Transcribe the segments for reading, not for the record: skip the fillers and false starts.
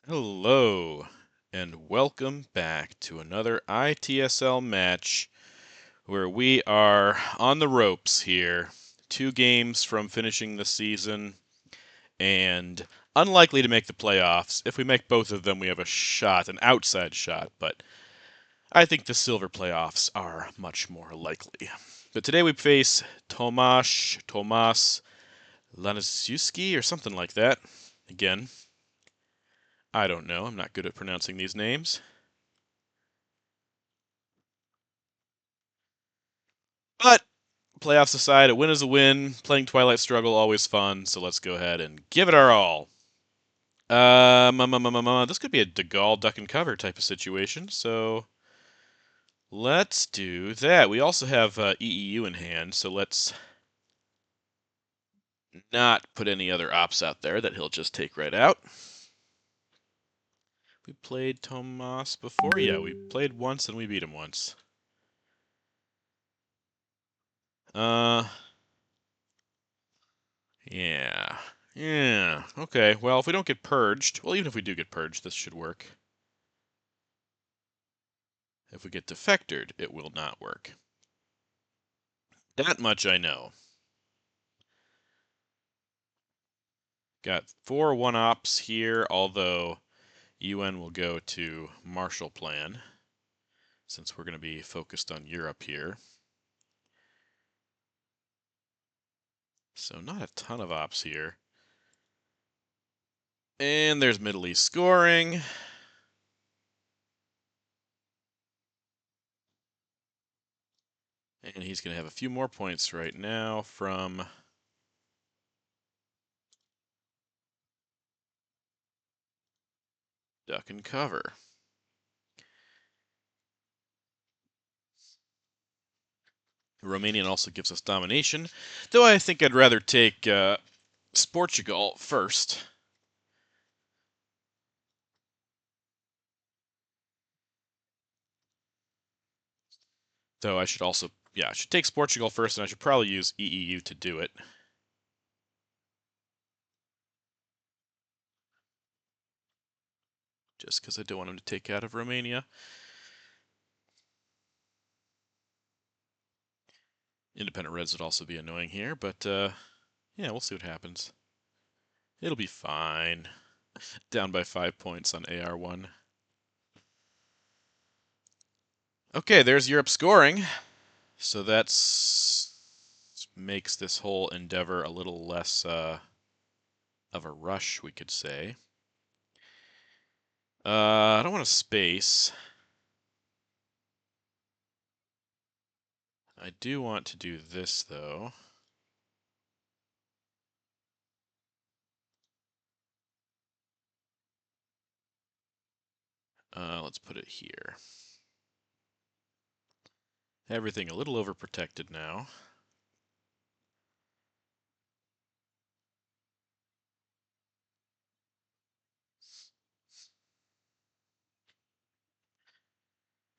Hello, and welcome back to another ITSL match where we are on the ropes here. 2 games from finishing the season and unlikely to make the playoffs. If we make both of them, we have a shot, an outside shot, but I think the silver playoffs are much more likely. But today we face Tomasz Lanisiewski or something like that. Again, I don't know. I'm not good at pronouncing these names. But playoffs aside, a win is a win. Playing Twilight Struggle always fun, so let's go ahead and give it our all. This could be a De Gaulle duck and cover type of situation, so let's do that. We also have EEU in hand, so let's not put any other ops out there that he'll just take right out. We played Tomas before? Yeah, we played once and we beat him once. Uh, yeah. Yeah, okay. Well, if we don't get purged, well, even if we do get purged, this should work. If we get defectored, it will not work. That much I know. Got 4 1-ops here, although UN will go to Marshall Plan, since we're going to be focused on Europe here. So not a ton of ops here. And there's Middle East scoring. And he's going to have a few more points right now from duck and cover. Romanian also gives us domination, though I think I'd rather take Portugal first. Though I should also, yeah, I should take Portugal first, and I should probably use EEU to do it. Just because I don't want him to take out of Romania. Independent Reds would also be annoying here, but yeah, we'll see what happens. It'll be fine. Down by 5 points on AR1. Okay, there's Europe scoring. So that's makes this whole endeavor a little less of a rush, we could say. I don't want to space. I do want to do this, though. Let's put it here. Everything a little overprotected now.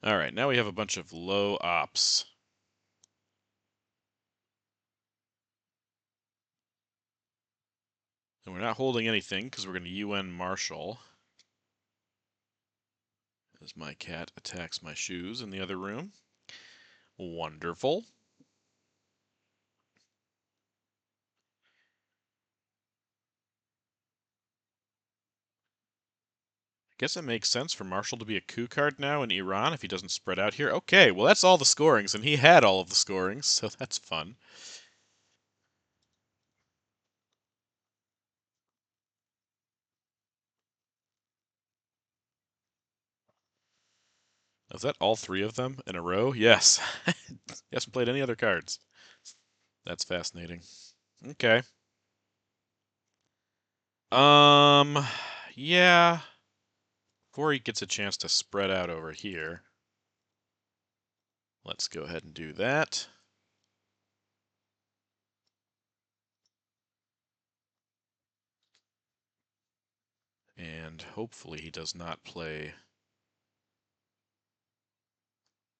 All right, now we have a bunch of low ops. And we're not holding anything because we're going to UN Marshall. As my cat attacks my shoes in the other room. Wonderful. I guess it makes sense for Marshall to be a coup card now in Iran if he doesn't spread out here. Okay, well that's all the scorings, and he had all of the scorings, so that's fun. Was that all 3 of them in a row? Yes. He hasn't played any other cards. That's fascinating. Okay. Um, yeah. Before he gets a chance to spread out over here, let's go ahead and do that. And hopefully he does not play.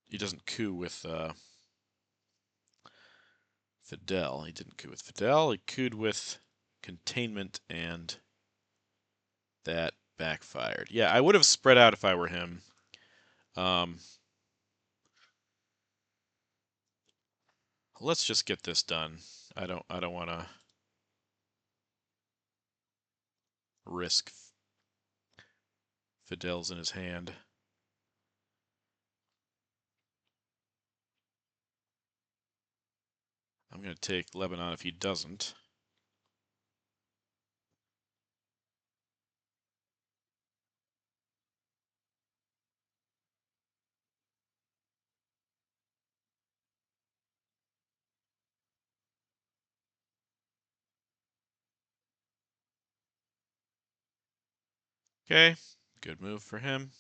He doesn't coup with Fidel. He didn't coup with Fidel. He cooed with containment and that backfired. Yeah, I would have spread out if I were him. Let's just get this done. I don't want to risk Fidel's in his hand. I'm going to take Lebanon if he doesn't. Okay, good move for him.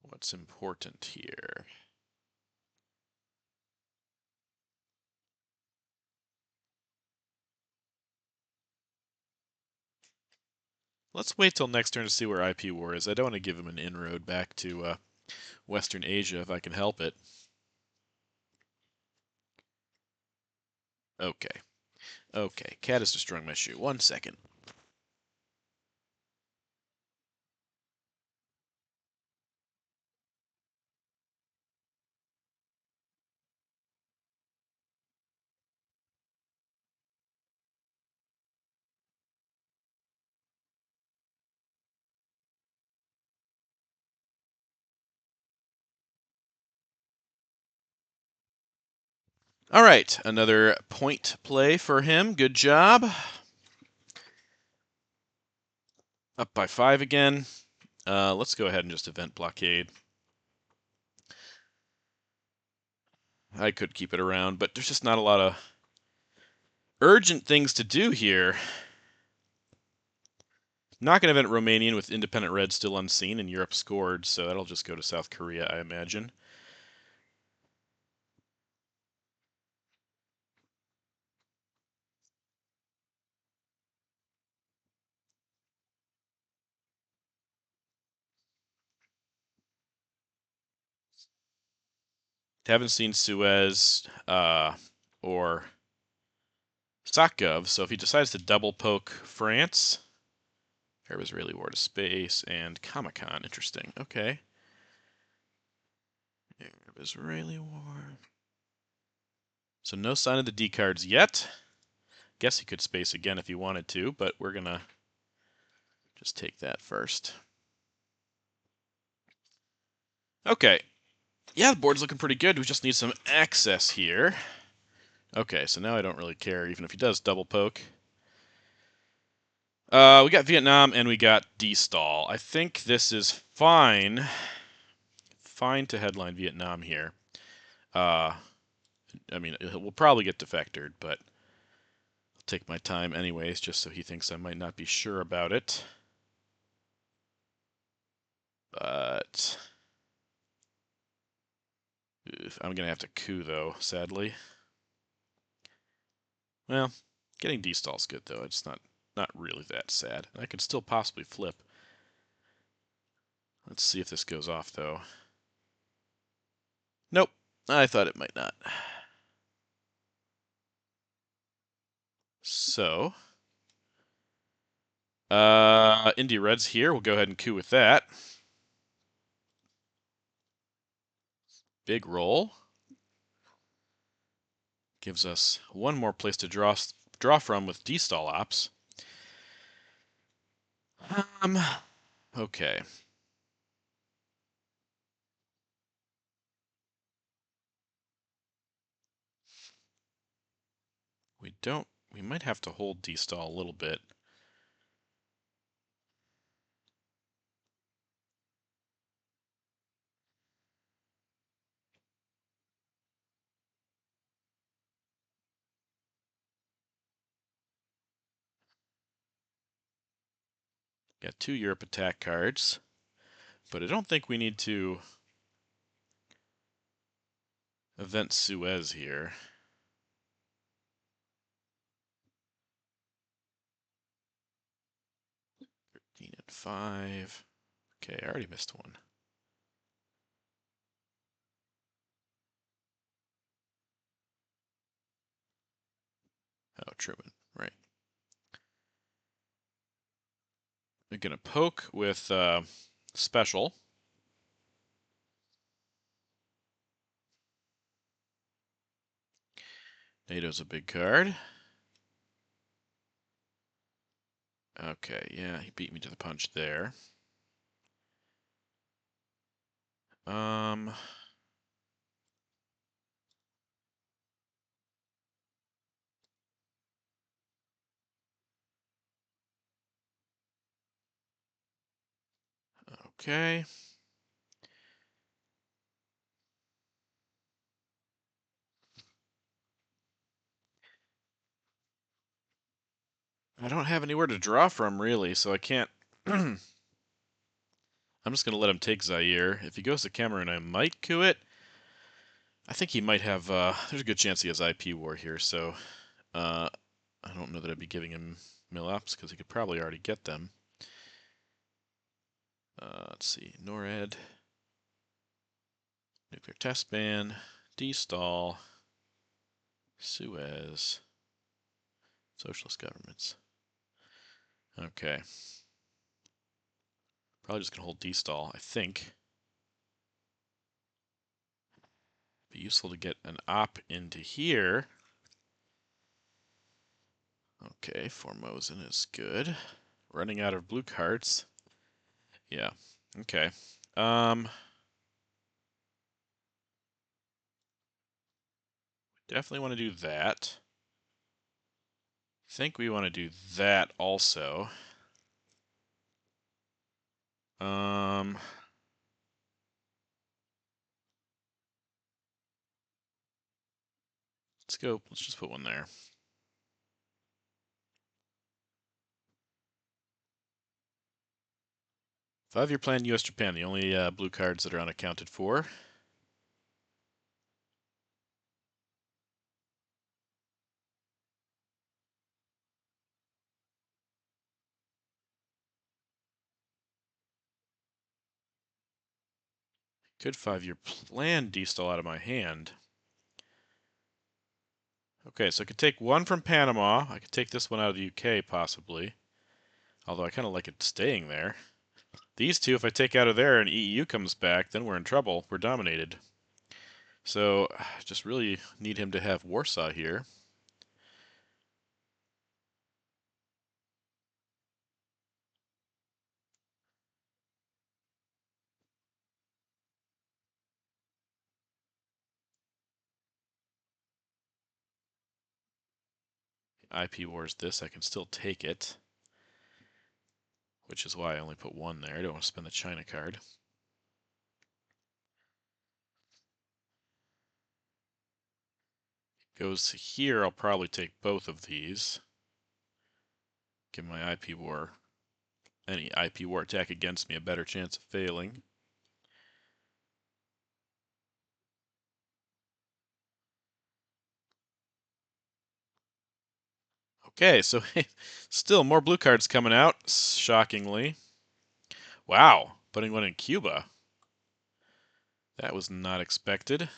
What's important here? Let's wait till next turn to see where IP War is. I don't want to give him an inroad back to Western Asia if I can help it. Okay. Okay, cat is destroying my shoe. 1 second. All right, another point play for him. Good job. Up by 5 again. Let's go ahead and just event blockade. I could keep it around, but there's just not a lot of urgent things to do here. Not going to event Romanian with independent red still unseen, and Europe scored, so that'll just go to South Korea, I imagine. Haven't seen Suez or Sakov, so if he decides to double poke France, Arab-Israeli war to space, and Comic-Con, interesting. Okay. Arab-Israeli war. So no sign of the D cards yet. Guess he could space again if he wanted to, but we're gonna just take that first. Okay. Yeah, the board's looking pretty good. We just need some access here. Okay, so now I don't really care, even if he does double poke. We got Vietnam and we got D-stall. I think this is fine. Fine to headline Vietnam here. I mean, we'll probably get defectored, but I'll take my time anyways, just so he thinks I might not be sure about it. But I'm gonna have to coup though, sadly. Well, getting D-stall's good though. It's not really that sad. I could still possibly flip. Let's see if this goes off though. Nope. I thought it might not. So, Indy Reds here. We'll go ahead and coup with that. Big roll. Gives us one more place to draw from with D-stall ops. Okay. We might have to hold D-stall a little bit. Got 2 Europe attack cards, but I don't think we need to event Suez here. 13 and 5. Okay, I already missed one. Oh, Truman, right. We're gonna poke with special. NATO's a big card. Okay, yeah, he beat me to the punch there. Um, okay. I don't have anywhere to draw from, really, so I can't... I'm just going to let him take Zaire. If he goes to Cameroon, I might coup it. I think he might have... there's a good chance he has IP war here, so... I don't know that I'd be giving him mill-ups, because he could probably already get them. Let's see. NORAD. Nuclear test ban. Destall. Suez. Socialist governments. Okay. Probably just going to hold destall, I think. Be useful to get an op into here. Okay, Formosan is good. Running out of blue cards. Yeah. Okay. Definitely want to do that. Think we want to do that also. Um, let's go. Let's just put one there. 5-year plan, U.S. Japan. The only blue cards that are unaccounted for. Good 5-year plan destall out of my hand. Okay, so I could take one from Panama. I could take this one out of the UK, possibly. Although I kind of like it staying there. These two, if I take out of there and EU comes back, then we're in trouble. We're dominated. So, just really need him to have Warsaw here. IP Wars this, I can still take it. Which is why I only put one there. I don't want to spend the China card. Goes here, I'll probably take both of these. Give my IP War, any IP War attack against me, a better chance of failing. Okay, so still more blue cards coming out, shockingly. Wow, putting one in Cuba. That was not expected.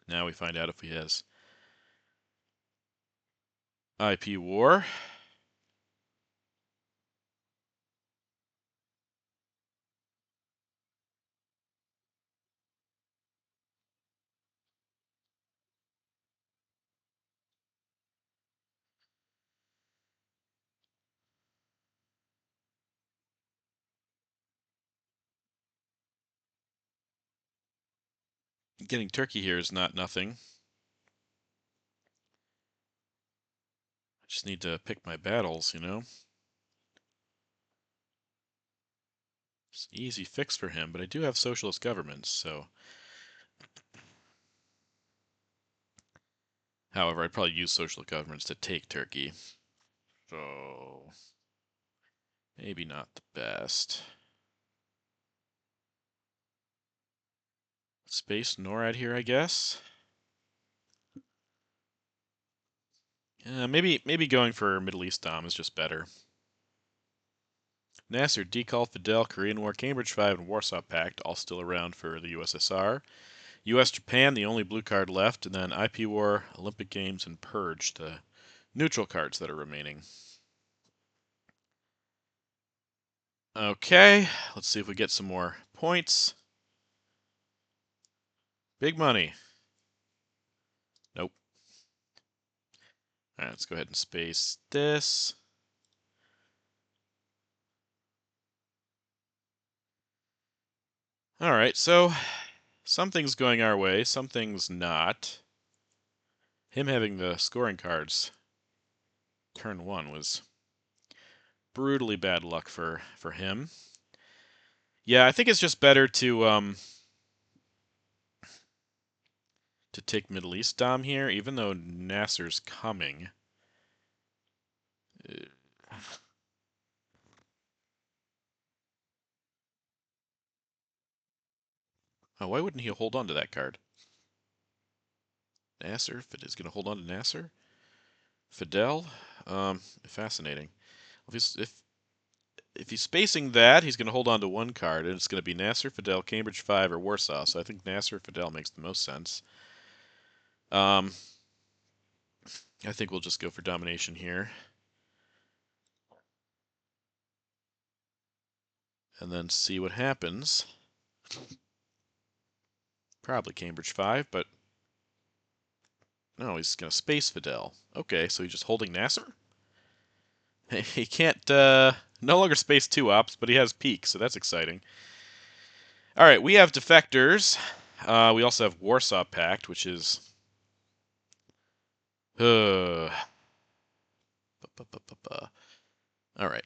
Now we find out if he has IP War. Getting Turkey here is not nothing. I just need to pick my battles, you know? It's an easy fix for him, but I do have socialist governments, so... However, I'd probably use socialist governments to take Turkey. So... maybe not the best. Space NORAD here, I guess? Maybe going for Middle East Dom is just better. Nasser, Decol, Fidel, Korean War, Cambridge 5, and Warsaw Pact, all still around for the USSR. US Japan, the only blue card left, and then IP War, Olympic Games, and Purge, the neutral cards that are remaining. Okay, let's see if we get some more points. Big money. Nope. All right, let's go ahead and space this. All right, so something's going our way, something's not. Him having the scoring cards turn 1 was brutally bad luck for him. Yeah, I think it's just better to take Middle East Dom here, even though Nasser's coming. Oh, why wouldn't he hold on to that card? Nasser is going to hold on to Nasser. Fidel, fascinating. If he's spacing that, he's going to hold on to one card, and it's going to be Nasser, Fidel, Cambridge 5, or Warsaw. So I think Nasser, Fidel makes the most sense. I think we'll just go for domination here. And then see what happens. Probably Cambridge 5, but no, he's going to space Fidel. Okay, so he's just holding Nasser? He can't, no longer space 2 ops, but he has peak, so that's exciting. All right, we have defectors. We also have Warsaw Pact, which is... All right,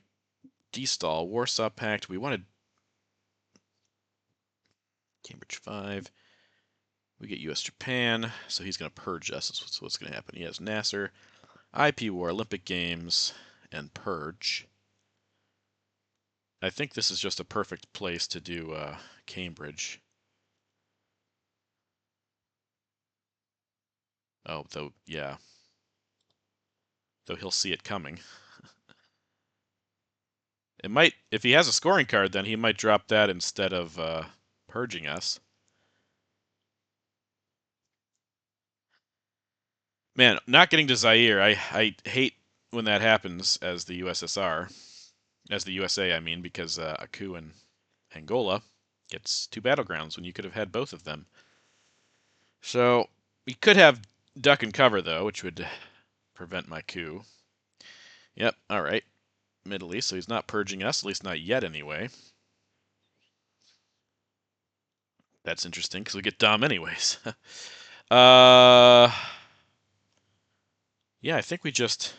destall, Warsaw Pact. We wanted Cambridge 5. We get US Japan, so he's going to purge us. That's what's going to happen. He has Nasser, IP War, Olympic Games, and Purge. I think this is just a perfect place to do Cambridge. Oh, though, yeah. Though he'll see it coming. It might, if he has a scoring card, then he might drop that instead of purging us. Man, not getting to Zaire, I hate when that happens as the USSR. As the USA, I mean, because Aku and Angola gets 2 battlegrounds when you could have had both of them. So we could have duck and cover, though, which would prevent my coup. Yep, all right. Middle East, so he's not purging us, at least not yet anyway. That's interesting, because we get Dom anyways. Yeah, I think we just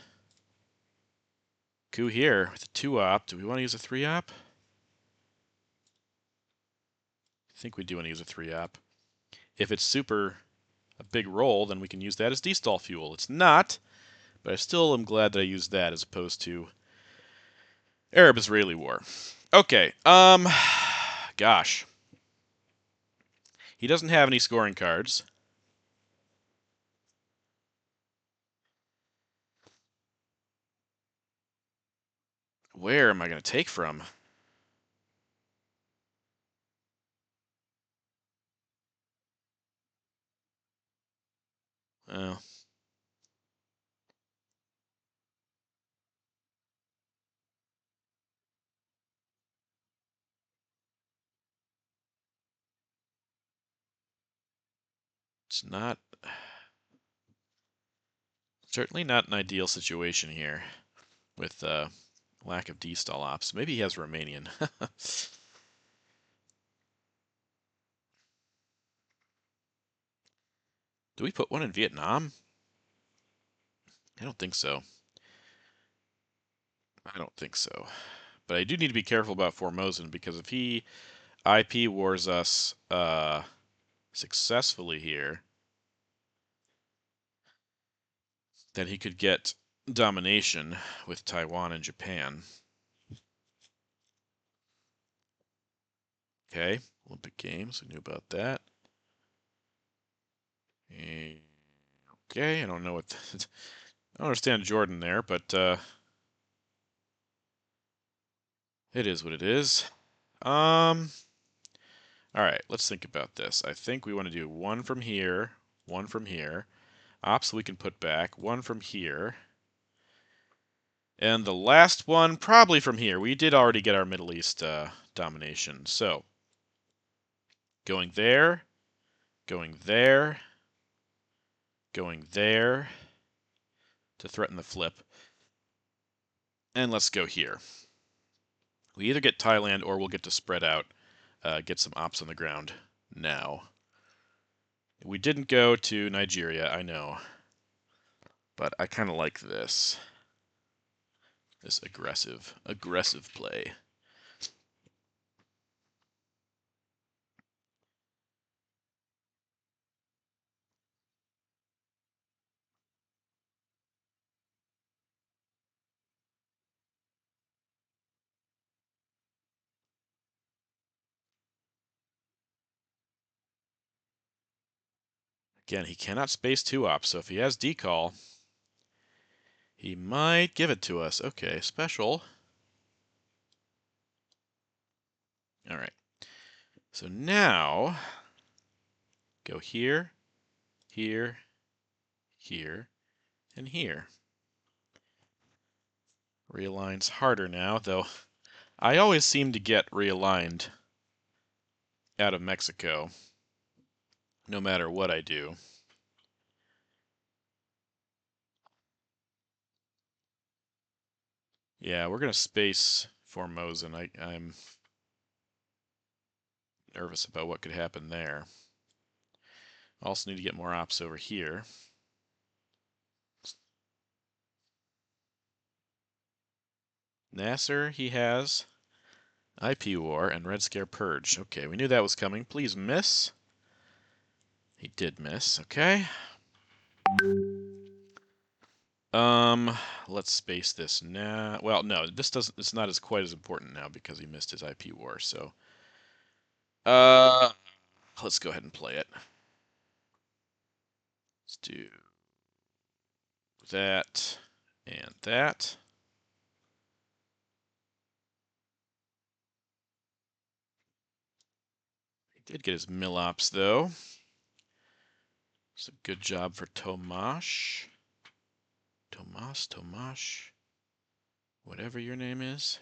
coup here with a 2-op. Do we want to use a 3-op? I think we do want to use a 3-op. If it's super a big roll, then we can use that as destall fuel. It's not, but I still am glad that I used that as opposed to Arab-Israeli war. Okay, gosh. He doesn't have any scoring cards. Where am I going to take from? Oh. It's not... Certainly not an ideal situation here with lack of D-stall ops. Maybe he has Romanian. Do we put one in Vietnam? I don't think so. I don't think so. But I do need to be careful about Formosan, because if he IP wars us successfully here, then he could get domination with Taiwan and Japan. Okay, Olympic Games, we knew about that. Okay, I don't know what... I don't understand Jordan there, but... It is what it is. All right, let's think about this. I think we want to do one from here, one from here. Ops we can put back, one from here. And the last one, probably from here. We did already get our Middle East domination. So, going there, going there, going there to threaten the flip. And let's go here. We either get Thailand or we'll get to spread out, get some ops on the ground now. We didn't go to Nigeria, I know. But I kind of like this. This aggressive play. Again, he cannot space 2 ops, so if he has decall, he might give it to us. Okay, special. All right. So now, go here, here, here, and here. Realigns harder now, though I always seem to get realigned out of Mexico, no matter what I do. Yeah, we're going to space Formosan. I'm nervous about what could happen there. Also need to get more ops over here. Nasser, he has IP War and Red Scare Purge. Okay, we knew that was coming. Please miss. He did miss. Okay. Let's space this now. Well, no, this doesn't. It's not as quite as important now because he missed his IP War. So, let's go ahead and play it. Let's do that and that. He did get his Millops though. So good job for Tomash. Tomash. Whatever your name is.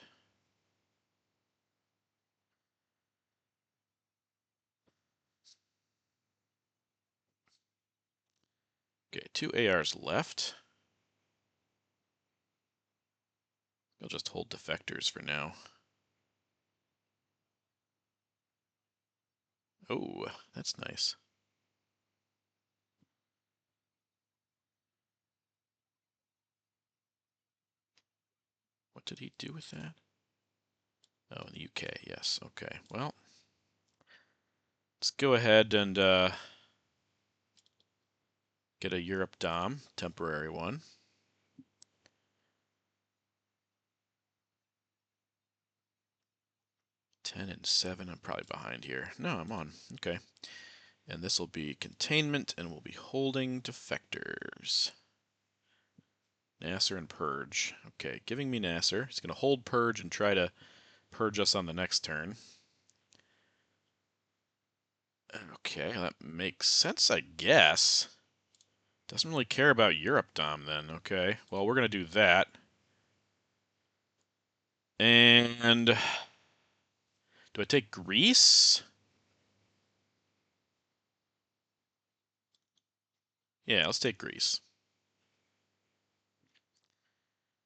Okay, 2 ARs left. I'll just hold defectors for now. Oh, that's nice. What did he do with that? Oh, in the UK, yes. Okay, well, let's go ahead and get a Europe Dom, temporary one. 10 and 7, I'm probably behind here. No, I'm on. Okay. And this will be containment, and we'll be holding defectors. Nasser and Purge. Okay, giving me Nasser. He's going to hold Purge and try to purge us on the next turn. Okay, that makes sense, I guess. Doesn't really care about Europe Dom then. Okay, well, we're going to do that. And do I take Greece? Yeah, let's take Greece.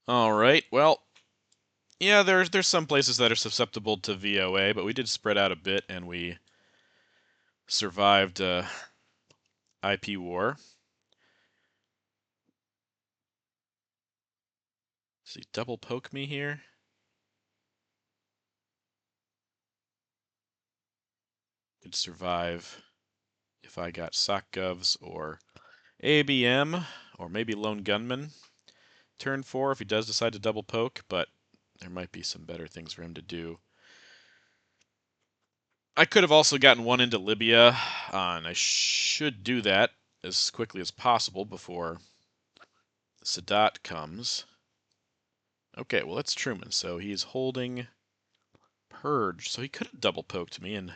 All right, well, yeah, there's some places that are susceptible to VOA, but we did spread out a bit and we survived IP war. Does he double poke me here? Could survive if I got SOCGovs or ABM or maybe Lone Gunman. Turn 4 if he does decide to double poke, but there might be some better things for him to do. I could have also gotten one into Libya, and I should do that as quickly as possible before Sadat comes. Okay, well, that's Truman, so he's holding purge, so he could have double poked me, and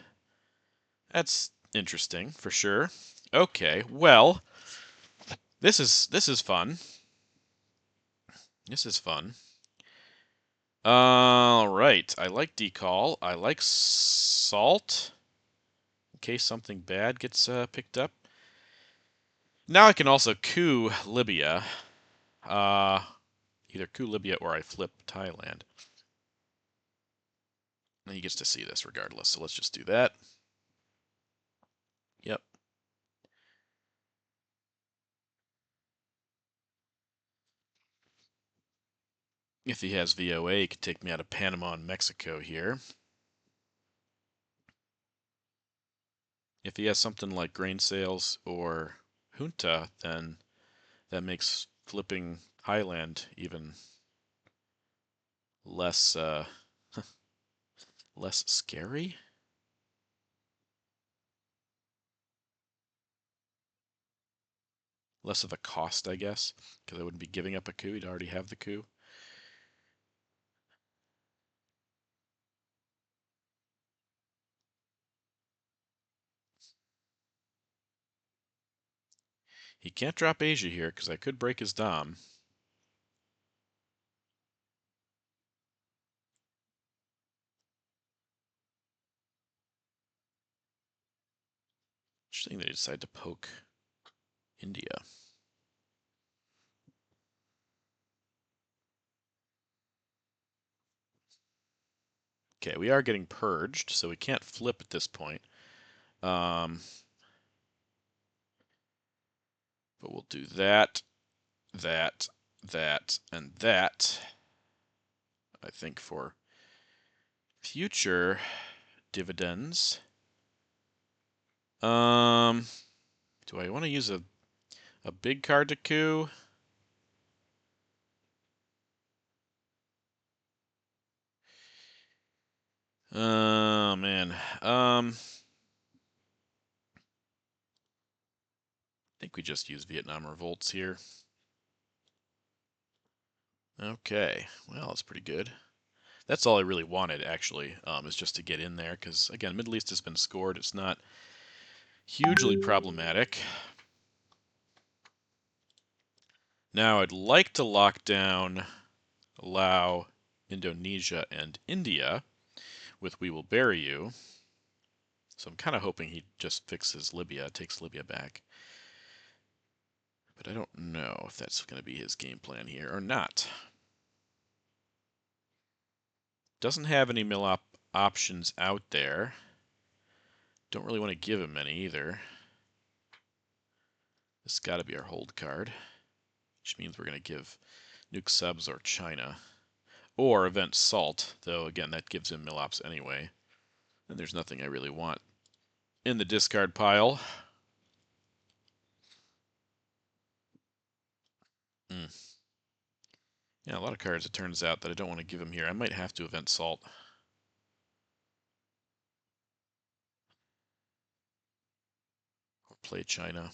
that's interesting for sure. Okay, well, this is fun. This is fun. All right, I like decall. I like salt in case something bad gets picked up. Now I can also coup Libya. Either coup Libya or I flip Thailand. And he gets to see this regardless, so let's just do that. Yep. If he has VOA, he could take me out of Panama and Mexico here. If he has something like grain sales or junta, then that makes flipping Highland even less less scary. Less of a cost, I guess, because I wouldn't be giving up a coup. He'd already have the coup. He can't drop Asia here because I could break his dom. Interesting they decide to poke India. Okay, we are getting purged, so we can't flip at this point. But we'll do that, that, and that. I think for future dividends. Do I want to use a big card to coup? Oh man. I think we just use Vietnam revolts here. Okay, well, that's pretty good. That's all I really wanted, actually, is just to get in there, because, again, Middle East has been scored. It's not hugely problematic. Now, I'd like to lock down Laos, Indonesia, and India with We Will Bury You. So I'm kind of hoping he just fixes Libya, takes Libya back. But I don't know if that's going to be his game plan here or not. Doesn't have any mill options out there. Don't really want to give him any either. This has got to be our hold card, which means we're going to give nuke subs or China. Or event salt, though again that gives him mill ops anyway. And there's nothing I really want in the discard pile. Yeah, a lot of cards it turns out that I don't want to give him here. I might have to event salt. Or play China.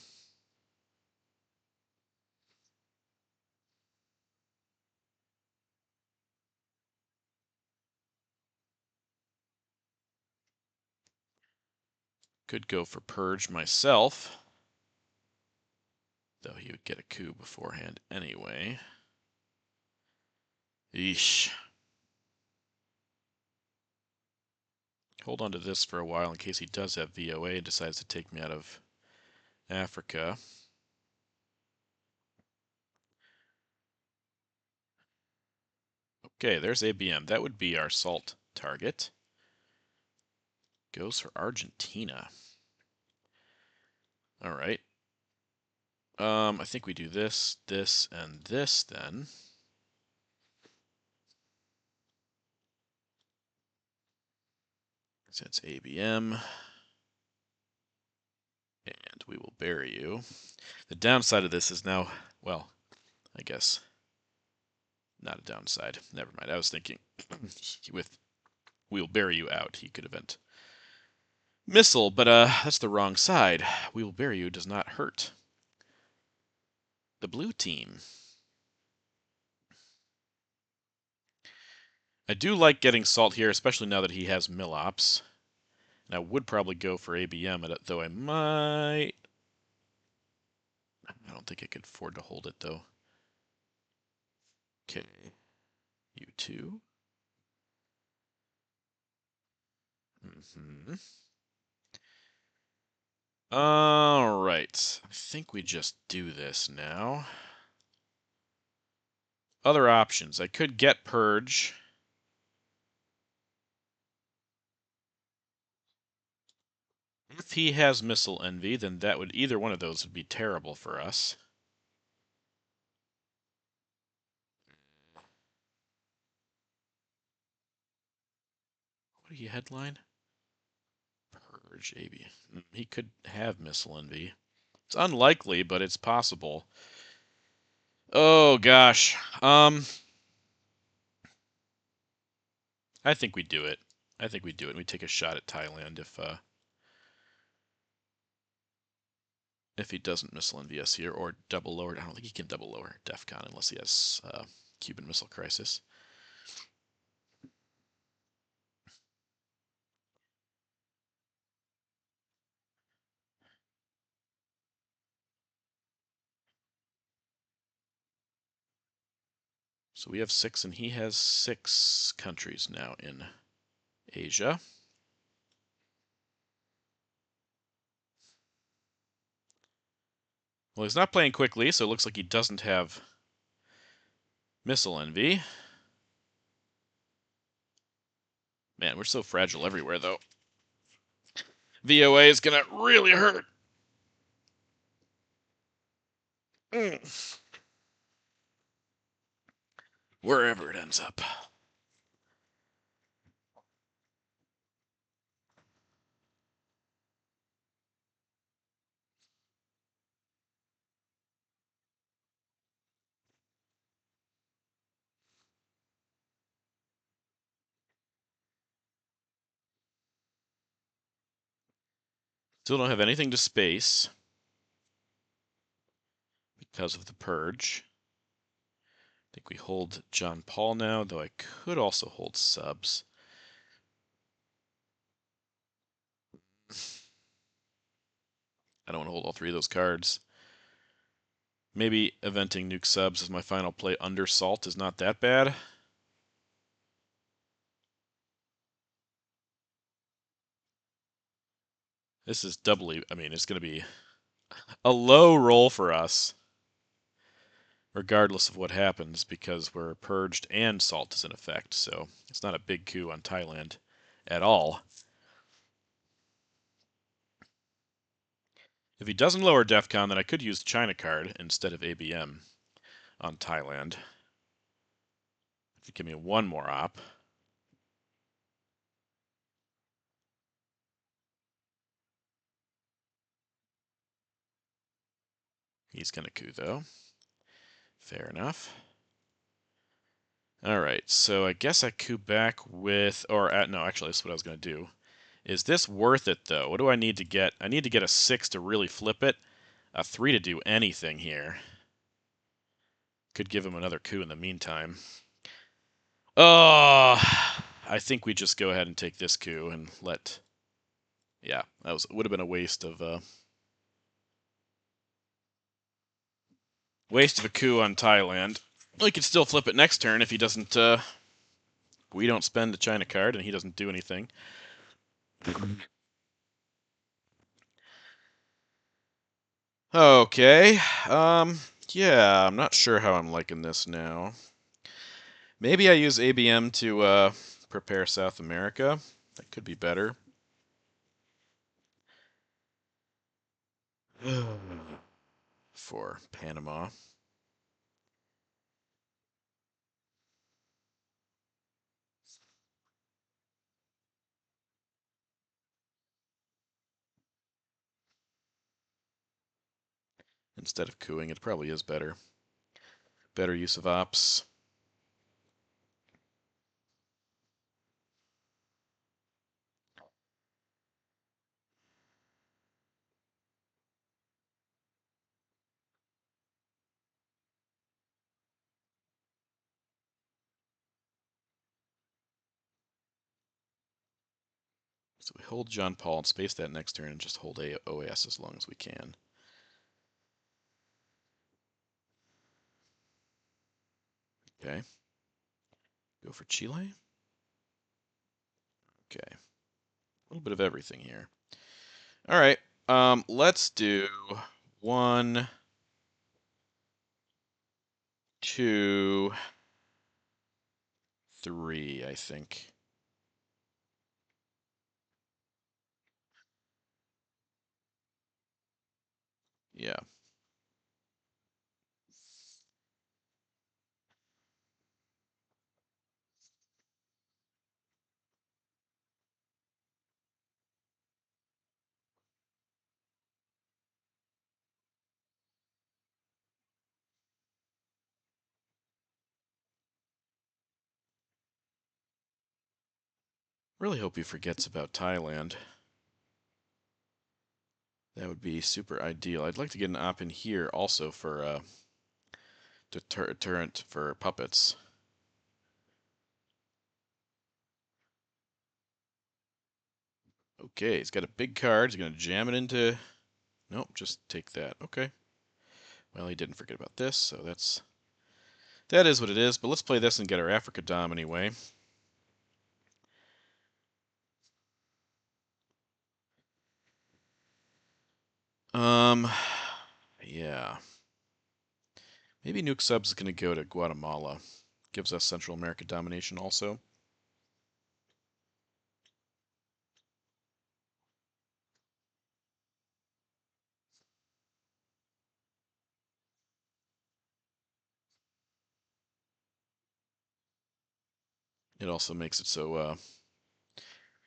Could go for purge myself. Though he would get a coup beforehand anyway. Eesh. Hold on to this for a while in case he does have VOA and decides to take me out of Africa. Okay, there's ABM. That would be our salt target. Goes for Argentina. All right. I think we do this, this, and this then. So it's ABM. And we will bury you. The downside of this is now, well, I guess not a downside. Never mind. I was thinking with we'll bury you out, he could event missile, but that's the wrong side. We will bury you does not hurt the blue team. I do like getting Salt here, especially now that he has Millops. And I would probably go for ABM, though I might... I don't think I could afford to hold it, though. Okay, you two. All right. I think we just do this now. Other options. I could get Purge. If he has Missile Envy, then that would either one of those would be terrible for us. What do you headline? Purge, AB. He could have Missile Envy. It's unlikely, but it's possible. Oh gosh. I think we do it. I think we do it. We take a shot at Thailand if he doesn't missile envy us here or double lower. I don't think he can double lower DEFCON unless he has Cuban Missile Crisis. So we have 6, and he has 6 countries now in Asia. Well, he's not playing quickly, so it looks like he doesn't have Missile Envy. Man, we're so fragile everywhere, though. VOA is going to really hurt. Wherever it ends up. Still don't have anything to space because of the purge. I think we hold John Paul now, though I could also hold subs. I don't want to hold all 3 of those cards. Maybe eventing nuke subs as my final play under Salt is not that bad. This is doubly, I mean, it's going to be a low roll for us, regardless of what happens, because we're purged and Salt is in effect, so it's not a big coup on Thailand at all. If he doesn't lower DEFCON, then I could use the China card instead of ABM on Thailand. If you give me one more op. He's going to coup, though. Fair enough. All right, so I guess I coup back with, no, actually, that's what I was going to do. Is this worth it, though? What do I need to get? I need to get a 6 to really flip it, a 3 to do anything here. Could give him another coup in the meantime. Oh, I think we just go ahead and take this coup and let... Yeah, that would have been a waste of a coup on Thailand. We could still flip it next turn if he doesn't... we don't spend a China card and he doesn't do anything. Okay, yeah, I'm not sure how I'm liking this now. Maybe I use ABM to prepare South America. That could be better. For Panama. Instead of cooing, it probably is better. Better use of ops. So we hold John Paul and space that next turn and just hold OAS as long as we can. Okay. Go for Chile. Okay. A little bit of everything here. All right. Let's do 1, 2, 3, I think. Yeah. Really hope he forgets about Thailand. That would be super ideal. I'd like to get an op in here also for deterrent for puppets. Okay, he's got a big card. He's going to jam it into... Nope, just take that. Okay. Well, he didn't forget about this, so that is what it is. But let's play this and get our Africa Dom anyway. Yeah. Maybe Nuke Sub's is going to go to Guatemala. Gives us Central America domination also. It also makes it so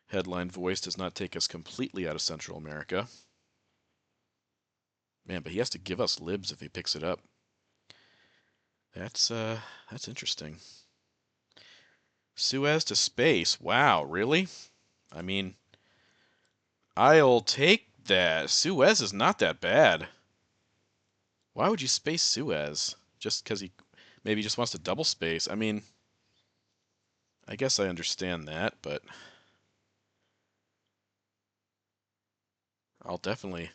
Headline Voice does not take us completely out of Central America. Man, but he has to give us libs if he picks it up. That's interesting. Suez to space. Wow, really? I mean, I'll take that. Suez is not that bad. Why would you space Suez? Just because he maybe just wants to double space? I mean, I guess I understand that, but I'll definitely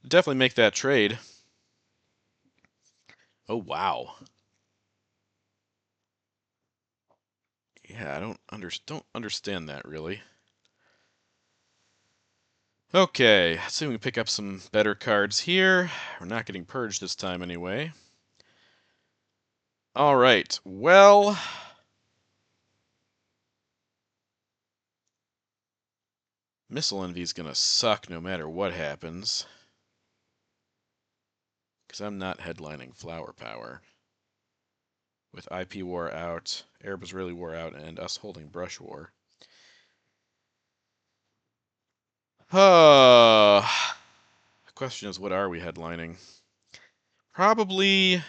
definitely make that trade. Oh wow. Yeah, I don't understand that really. Okay, let's see if we can pick up some better cards here. We're not getting purged this time anyway. All right, well, Missile Envy is going to suck no matter what happens. Because I'm not headlining Flower Power. With IP War out, Arab Israeli War out, and us holding Brush War. The question is, what are we headlining? Probably...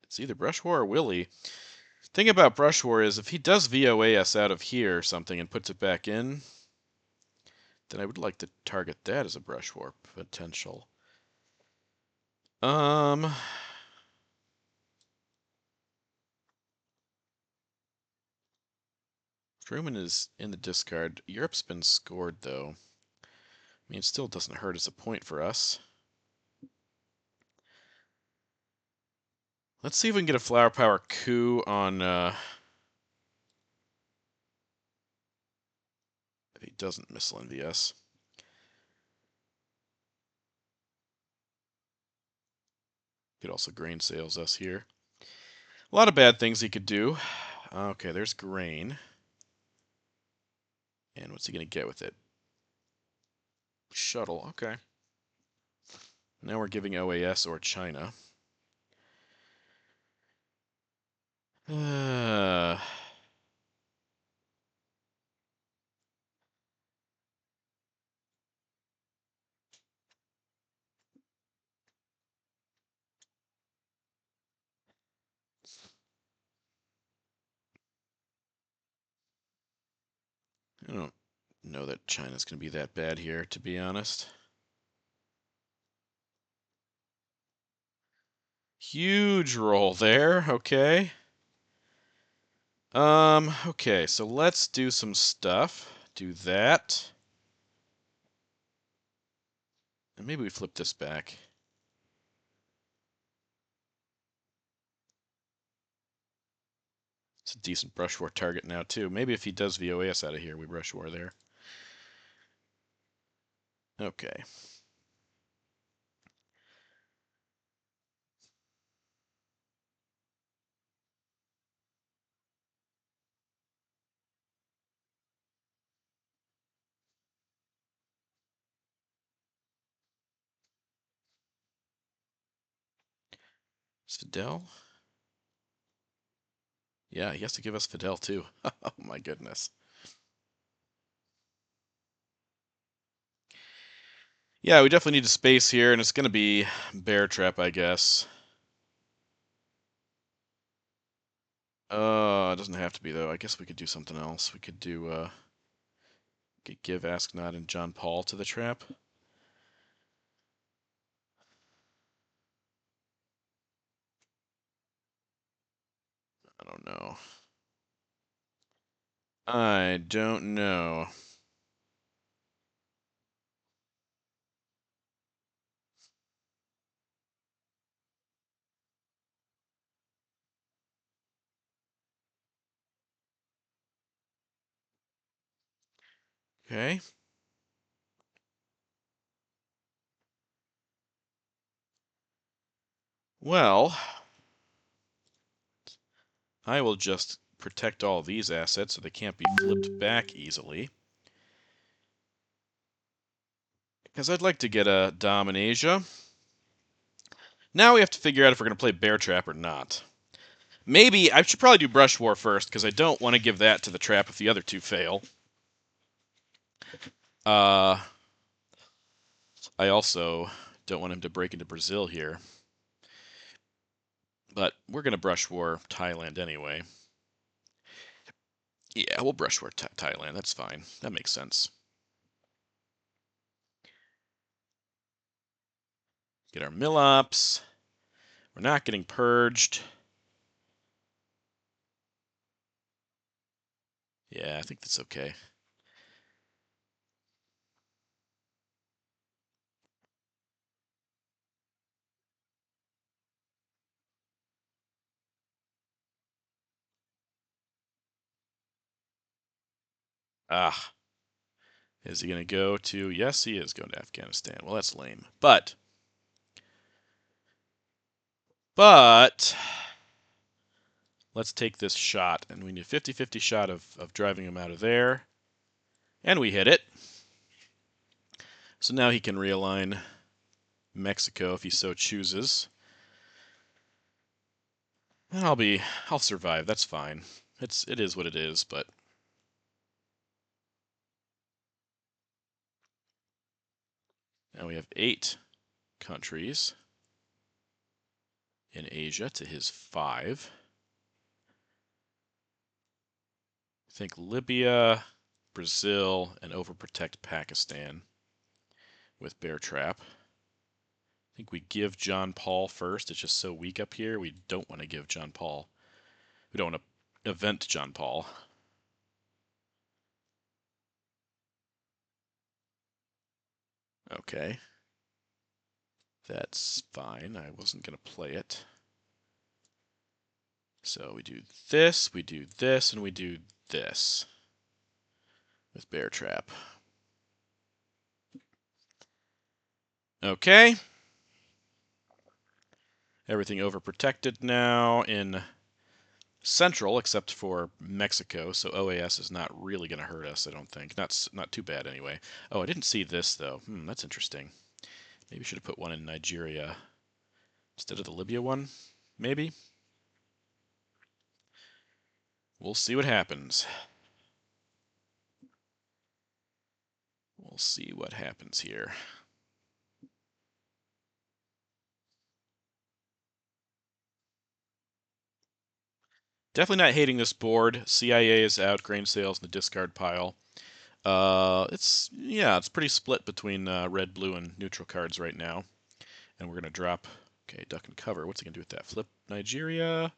It's either Brush War or Willy. Thing about Brush War is if he does VOA us out of here or something and puts it back in, then I would like to target that as a Brush War potential. Truman is in the discard. Europe's been scored, though. I mean, it still doesn't hurt as a point for us. Let's see if we can get a Flower Power coup on... if he doesn't missile envy us. Could also grain sales us here. A lot of bad things he could do. Okay, there's grain. And what's he going to get with it? Shuttle, okay. Now we're giving OAS or China. I don't know that China's going to be that bad here, to be honest. Huge roll there, okay. Okay, so let's do some stuff. Do that. And maybe we flip this back. It's a decent brush war target now, too. Maybe if he does VOAS out of here, we brush war there. Okay. Is Fidel? Yeah, he has to give us Fidel, too. Oh, my goodness. Yeah, we definitely need a space here, and it's going to be Bear Trap, I guess. It doesn't have to be, though. I guess we could do something else. We could do, could give Ask Not and John Paul to the trap. I don't know. I don't know. Okay. Well, I will just protect all these assets so they can't be flipped back easily. Because I'd like to get a Dom in Asia. Now we have to figure out if we're going to play Bear Trap or not. Maybe I should probably do Brush War first because I don't want to give that to the trap if the other two fail. I also don't want him to break into Brazil here. But we're going to Brush War Thailand anyway. Yeah, we'll Brush War Thailand. That's fine. That makes sense. Get our Millops. We're not getting purged. Yeah, I think that's okay. Ah, is he going to go to... Yes, he is going to Afghanistan. Well, that's lame. But... Let's take this shot. And we need a 50-50 shot of driving him out of there. And we hit it. So now he can realign Mexico if he so chooses. And I'll survive. That's fine. It is what it is, but... Now we have 8 countries in Asia to his 5. I think Libya, Brazil, and overprotect Pakistan with Bear Trap. I think we give John Paul first. It's just so weak up here. We don't want to give John Paul. We don't want to event John Paul. Okay. That's fine. I wasn't going to play it. So we do this, and we do this with Bear Trap. Okay. Everything overprotected now in Central, except for Mexico, so OAS is not really going to hurt us, I don't think. Not too bad, anyway. Oh, I didn't see this, though. That's interesting. Maybe should have put one in Nigeria instead of the Libya one. Maybe. We'll see what happens. We'll see what happens here. Definitely not hating this board. CIA is out, grain sales in the discard pile. It's pretty split between red, blue, and neutral cards right now. And we're gonna drop. Okay, duck and cover. What's he gonna do with that? Flip Nigeria.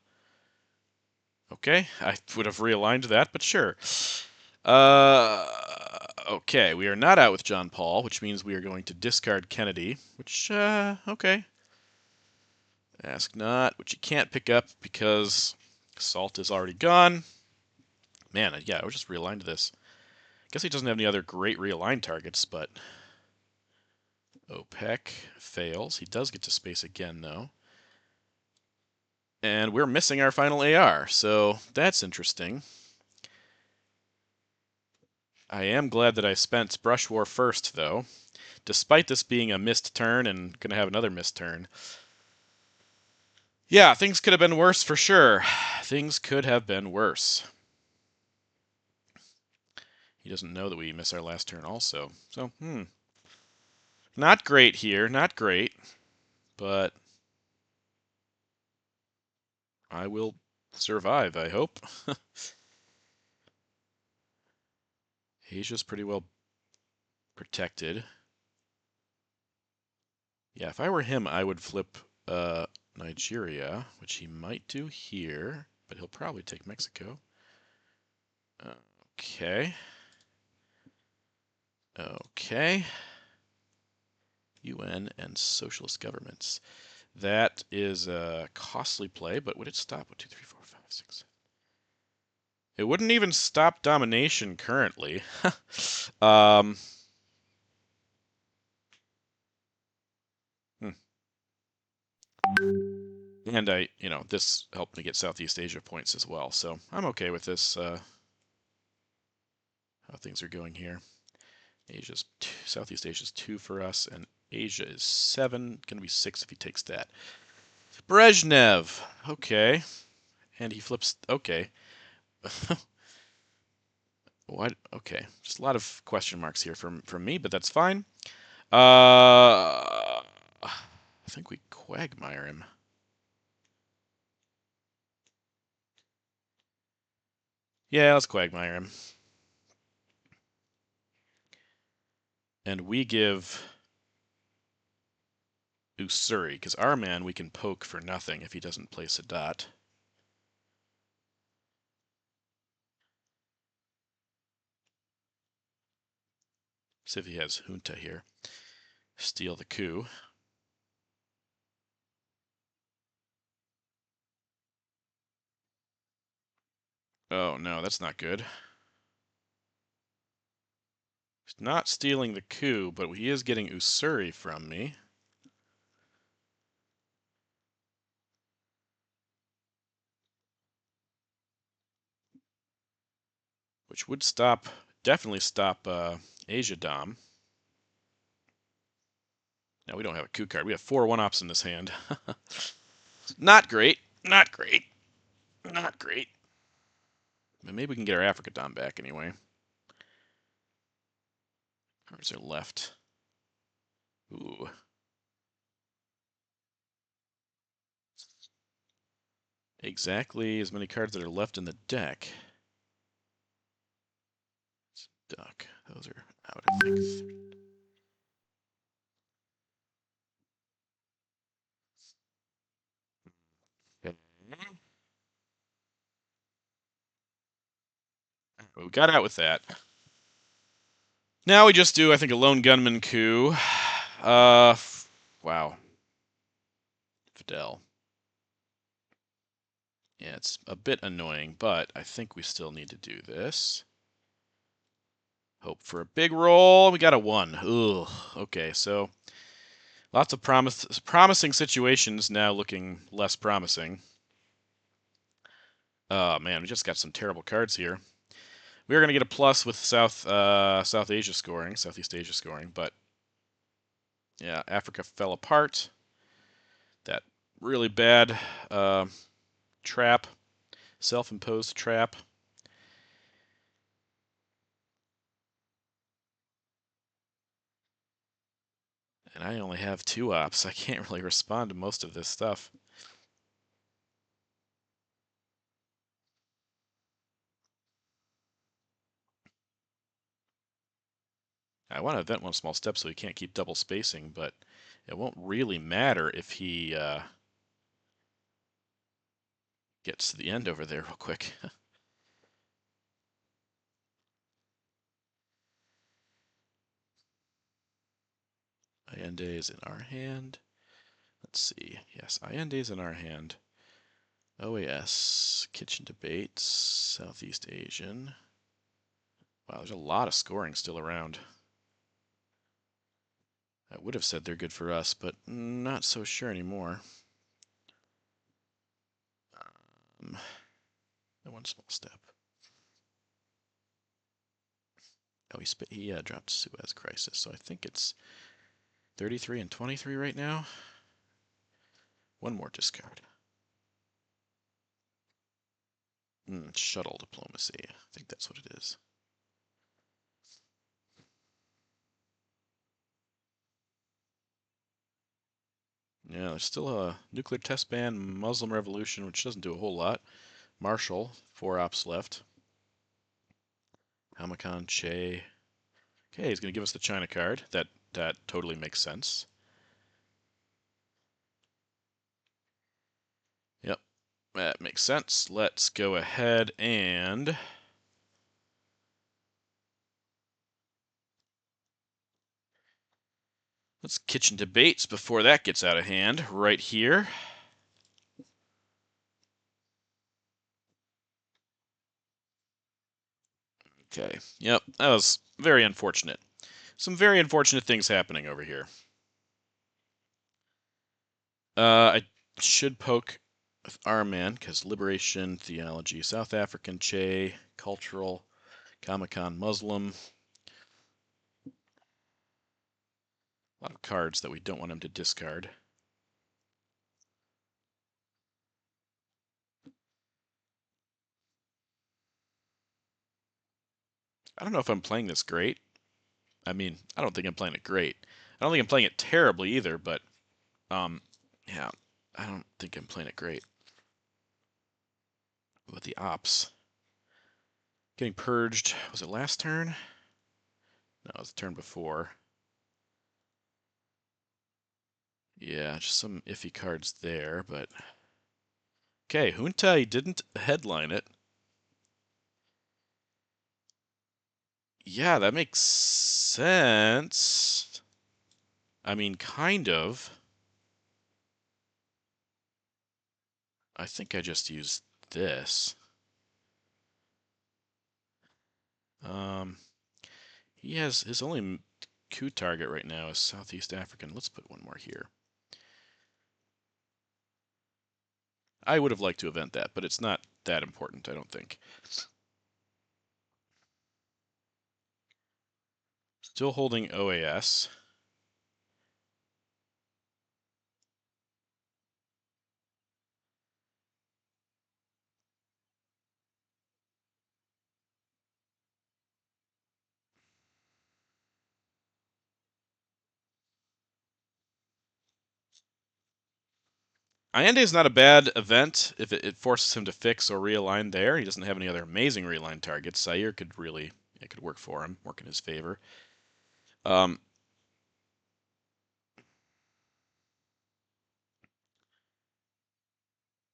Okay, I would have realigned that, but sure. Okay, we are not out with John Paul, which means we are going to discard Kennedy, which, okay. Ask not, which you can't pick up because Salt is already gone. Man, yeah, I would just realigned this. Guess he doesn't have any other great realigned targets, but OPEC fails. He does get to space again, though. And we're missing our final AR, so that's interesting. I am glad that I spent Brush War first, though. Despite this being a missed turn and going to have another missed turn. Yeah, things could have been worse for sure. Things could have been worse. He doesn't know that we miss our last turn also. So, not great here, not great. But I will survive, I hope. Asia's pretty well protected. Yeah, if I were him, I would flip Nigeria, which he might do here, but he'll probably take Mexico. Okay. Okay. UN and socialist governments. That is a costly play, but would it stop? 1, 2, 3, 4, 5, 6. It wouldn't even stop domination currently. um, hmm. And this helped me get Southeast Asia points as well, so I'm okay with this. How things are going here. Southeast Asia's 2 for us, and Asia is 7. Going to be 6 if he takes that. Brezhnev. Okay. And he flips. Okay. What? Okay. Just a lot of question marks here from me, but that's fine. I think we quagmire him. Yeah, let's quagmire him. And we give Usuri, because our man we can poke for nothing if he doesn't place a dot. See if he has Junta here. Steal the coup. Oh no, that's not good. He's not stealing the coup, but he is getting Usuri from me. Which would definitely stop Asia Dom. Now we don't have a coup card. We have 4 1-ops in this hand. Not great. Not great. Not great. But maybe we can get our Africa Dom back anyway. Cards are left. Ooh. Exactly as many cards that are left in the deck. Duck. Those are out, I think. We got out with that. Now we just do, I think, a lone gunman coup. Wow. Fidel. Yeah, it's a bit annoying, but I think we still need to do this. Hope for a big roll. We got a 1. Ugh. Okay, so lots of promising situations now looking less promising. Oh man, we just got some terrible cards here. We are going to get a plus with Southeast Asia scoring, but yeah, Africa fell apart. That really bad trap, self-imposed trap. And I only have 2 ops. I can't really respond to most of this stuff. I want to event 1 small step so he can't keep double spacing, but it won't really matter if he gets to the end over there real quick. Allende is in our hand. Let's see. Yes, Allende is in our hand. OAS, Kitchen Debates, Southeast Asian. Wow, there's a lot of scoring still around. I would have said they're good for us, but not so sure anymore. The one small step. Oh, he dropped Suez Crisis, so I think it's 33 and 23 right now. One more discard. Shuttle diplomacy. I think that's what it is. Yeah, there's still a nuclear test ban, Muslim revolution, which doesn't do a whole lot. Marshall, 4 ops left. Hamakan, Che. Okay, he's going to give us the China card. That totally makes sense. Yep, that makes sense. Let's go ahead and let's kitchen debates before that gets out of hand right here. Okay, yep, that was very unfortunate. Some very unfortunate things happening over here. I should poke with our man, because liberation, theology, South African, Che, cultural, Kamakan, Muslim. A lot of cards that we don't want him to discard. I don't know if I'm playing this great. I mean, I don't think I'm playing it great. I don't think I'm playing it terribly either, but, yeah, I don't think I'm playing it great. With the ops. Getting purged, was it last turn? No, it was the turn before. Yeah, just some iffy cards there, but... Okay, Junta didn't headline it. Yeah, that makes sense. I mean, kind of. I think I just used this. He has his only coup target right now is Southeast African. Let's put one more here. I would have liked to event that, but it's not that important, I don't think. Still holding OAS. Allende is not a bad event if it forces him to fix or realign there. He doesn't have any other amazing realign targets. Zaire could really, it could work for him, work in his favor.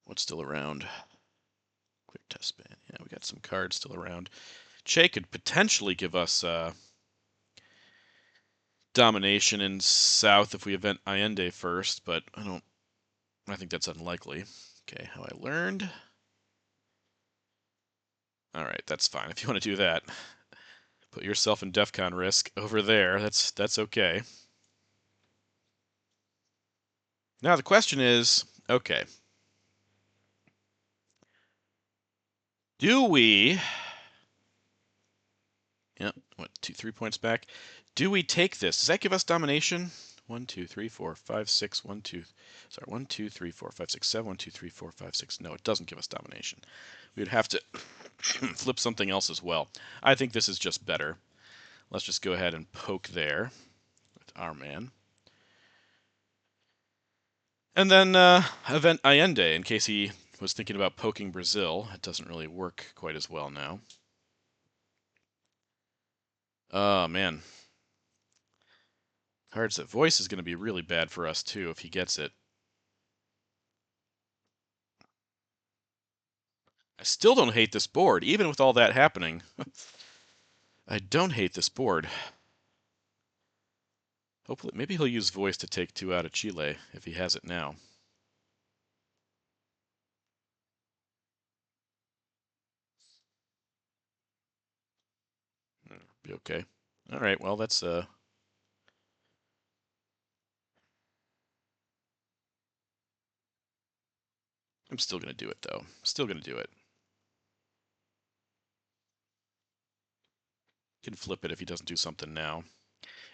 What's still around? Quick test ban. Yeah, we got some cards still around. Che could potentially give us domination in South if we event Allende first, but I think that's unlikely. Okay, how I learned. All right, that's fine. If you want to do that, put yourself in DEFCON risk over there. That's okay. Now the question is, okay, do we? Yeah, what? 3 points back. Do we take this? Does that give us domination? 1, 2, 3, 4, 5, 6. 1, 2. Sorry, 1, 2, 3, 4, 5, 6, 7. 1, 2, 3, 4, 5, 6. No, it doesn't give us domination. We would have to flip something else as well. I think this is just better. Let's just go ahead and poke there with our man. And then event Allende, in case he was thinking about poking Brazil. It doesn't really work quite as well now. Oh, man. Cards that voice is going to be really bad for us, too, if he gets it. I still don't hate this board, even with all that happening. I don't hate this board. Hopefully, maybe he'll use voice to take 2 out of Chile if he has it now. Be okay. All right. Well, that's I'm still gonna do it though. Still gonna do it. Can flip it if he doesn't do something now,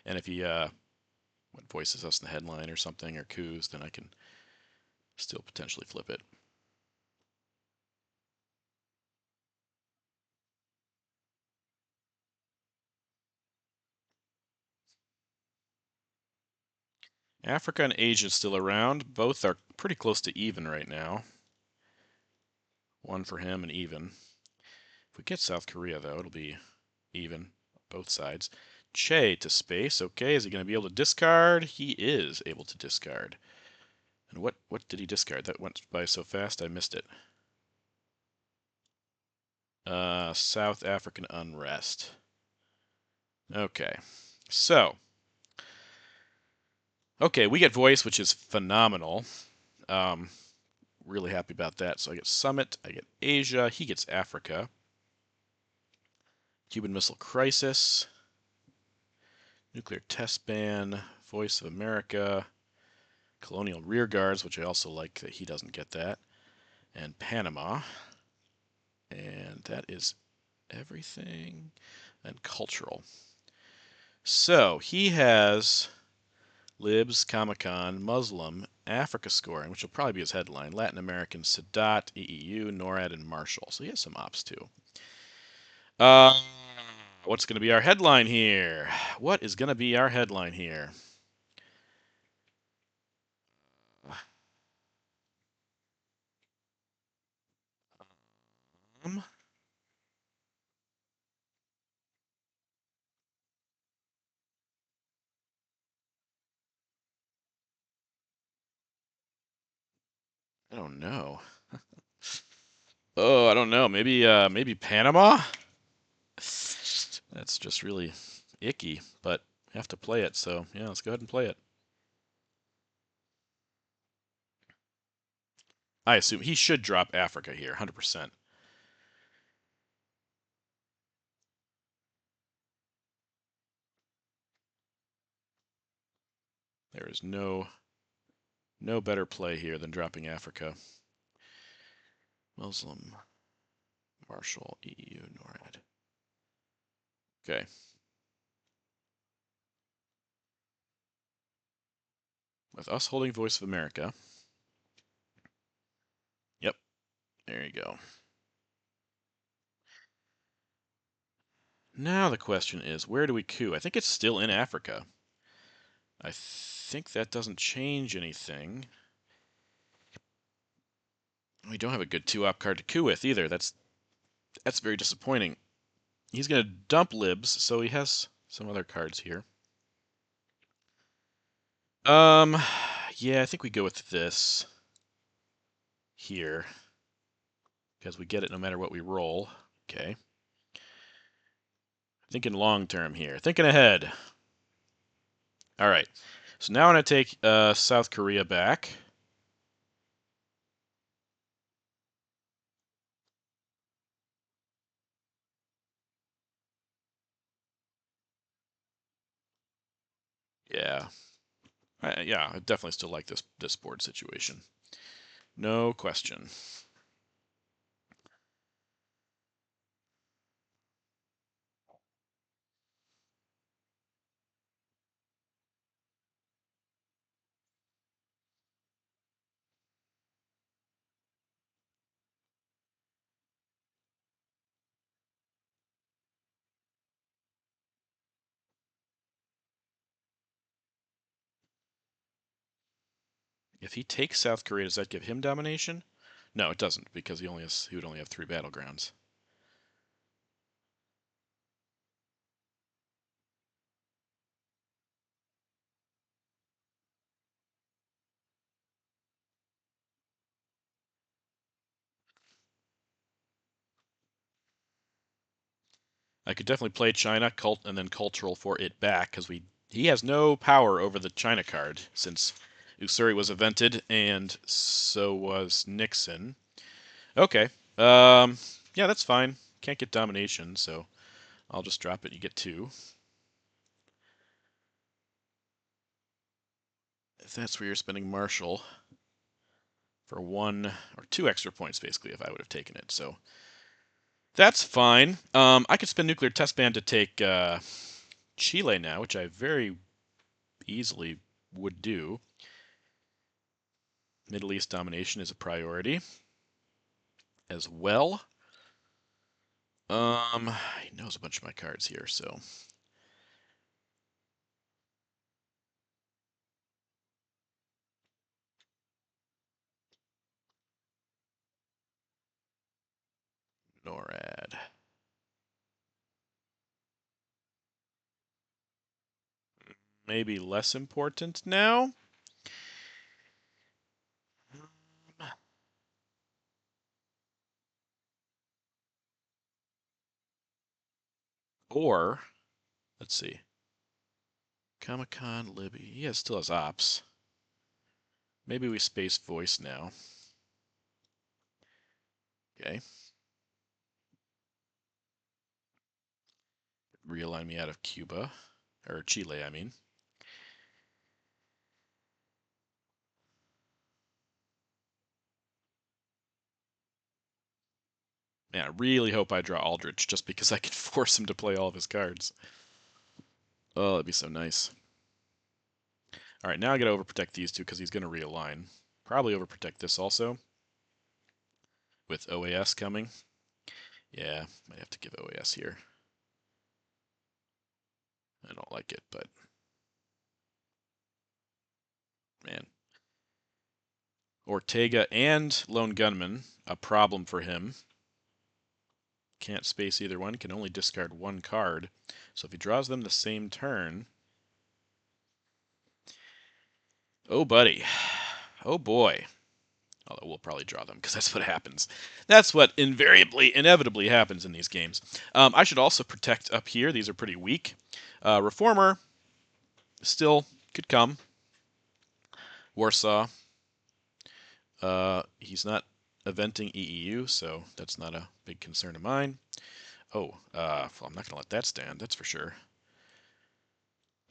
and if he voices us in the headline or something or coups, then I can still potentially flip it. Africa and Asia still around. Both are pretty close to even right now. 1 for him and even. If we get South Korea, though, it'll be even, both sides. Che to space. Okay, is he going to be able to discard? He is able to discard. And what did he discard? That went by so fast, I missed it. South African unrest. Okay, so okay, we get voice, which is phenomenal. Um, really happy about that. So I get Summit, I get Asia, he gets Africa. Cuban Missile Crisis, Nuclear Test Ban, Voice of America, Colonial Rearguards, which I also like that he doesn't get that, and Panama. And that is everything. And cultural. So he has Libs, Comic-Con, Muslim, Africa scoring, which will probably be his headline, Latin American, Sadat, EEU, NORAD, and Marshall. So he has some ops too. What's going to be our headline here? What is going to be our headline here? I don't know. Oh, I don't know. Maybe Panama? That's just really icky, but I have to play it. So yeah, let's go ahead and play it. I assume he should drop Africa here, 100%. There is no better play here than dropping Africa. Muslim, Marshall, EU, NORAD. Okay. With us holding Voice of America. Yep. There you go. Now the question is, where do we coup? I think it's still in Africa. I think that doesn't change anything. We don't have a good 2-op card to coup with either. That's very disappointing. He's going to dump libs, so he has some other cards here. Yeah, I think we go with this here because we get it no matter what we roll. Okay. Thinking long term here. Thinking ahead. All right. So now I'm going to take South Korea back. Yeah. Yeah, I definitely still like this board situation. No question. If he takes South Korea, does that give him domination? No, it doesn't, because he would only have 3 battlegrounds. I could definitely play China, and then cultural for it back, because he has no power over the China card, since Usuri was evented, and so was Nixon. Okay. Yeah, that's fine. Can't get domination, so I'll just drop it. You get 2. If that's where you're spending Marshall for 1 or 2 extra points, basically, if I would have taken it. So that's fine. I could spend Nuclear Test Ban to take Chile now, which I very easily would do. Middle East domination is a priority as well. He knows a bunch of my cards here, so NORAD. Maybe less important now. Or, let's see. Comic-Con, Libby. He still has ops. Maybe we space voice now. Okay. Realign me out of Cuba. Or Chile, I mean. Man, I really hope I draw Aldrich, just because I can force him to play all of his cards. Oh, that'd be so nice. Alright, now I gotta overprotect these two, because he's gonna realign. Probably overprotect this also. With OAS coming. Yeah, might have to give OAS here. I don't like it, but man. Ortega and Lone Gunman, a problem for him. Can't space either one, can only discard 1 card. So if he draws them the same turn... Oh, buddy. Oh, boy. Although we'll probably draw them, because that's what happens. That's what inevitably happens in these games. I should also protect up here. These are pretty weak. Reformer still could come. Warsaw. He's not eventing EEU, so that's not a big concern of mine. Oh, well, I'm not going to let that stand, that's for sure.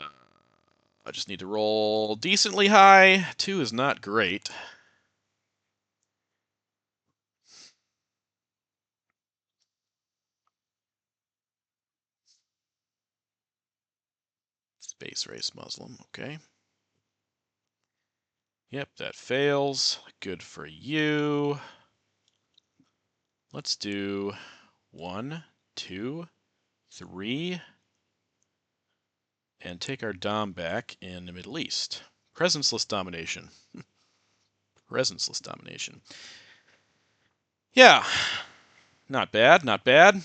I just need to roll decently high. 2 is not great. Space race Muslim, okay. Yep, that fails. Good for you. Let's do 1, 2, 3, and take our Dom back in the Middle East. Presenceless domination. Presenceless domination. Yeah, not bad, not bad.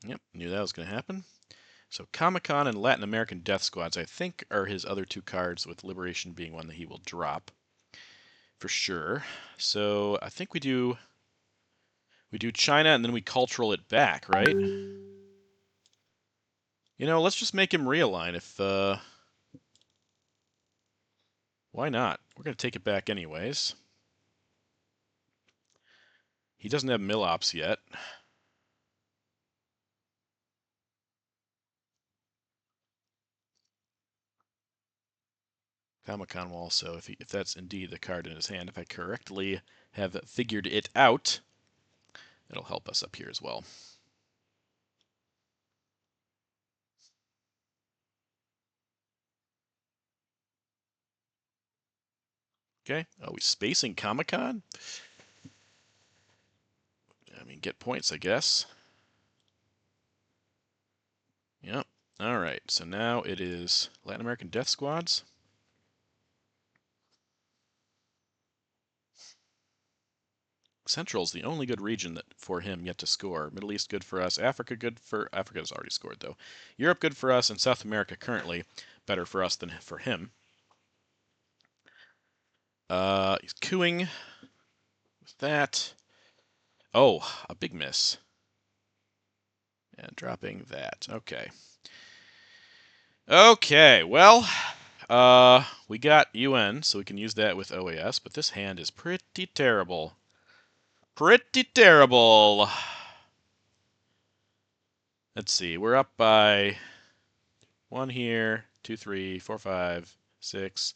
Yep, knew that was going to happen. So Comic-Con and Latin American Death Squads, I think, are his other 2 cards, with Liberation being one that he will drop. For sure. So I think we do China and then we cultural it back, right? You know, let's just make him realign if why not? We're going to take it back anyways. He doesn't have mill ops yet. Comic-Con will also, if that's indeed the card in his hand, if I correctly have figured it out, it'll help us up here as well. Okay. Oh, we spacing Comic-Con? I mean, get points, I guess. Yep. All right. So now it is Latin American Death Squads. Central's the only good region that for him yet to score. Middle East good for us. Africa good for... Africa's already scored, though. Europe good for us, and South America currently better for us than for him. He's cooing with that. Oh, a big miss. And dropping that. Okay. Okay, well, we got UN, so we can use that with OAS, but this hand is pretty terrible. Pretty terrible. Let's see, we're up by 1 here, 2, 3, 4, 5, 6.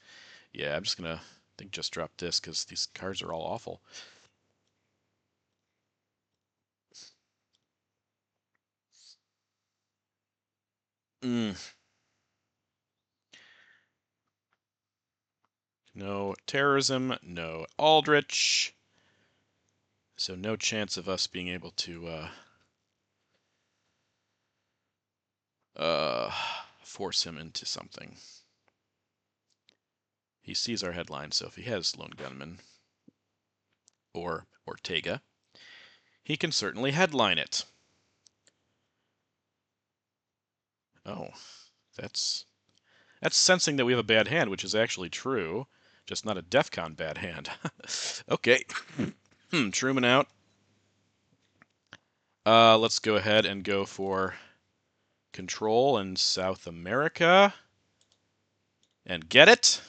Yeah, I'm just gonna, just drop this because these cards are all awful. No terrorism, no Aldrich. So no chance of us being able to force him into something. He sees our headline, so if he has Lone Gunman or Ortega, he can certainly headline it. Oh, that's sensing that we have a bad hand, which is actually true, just not a DEFCON bad hand. Okay, Truman out. Let's go ahead and go for control in South America and get it.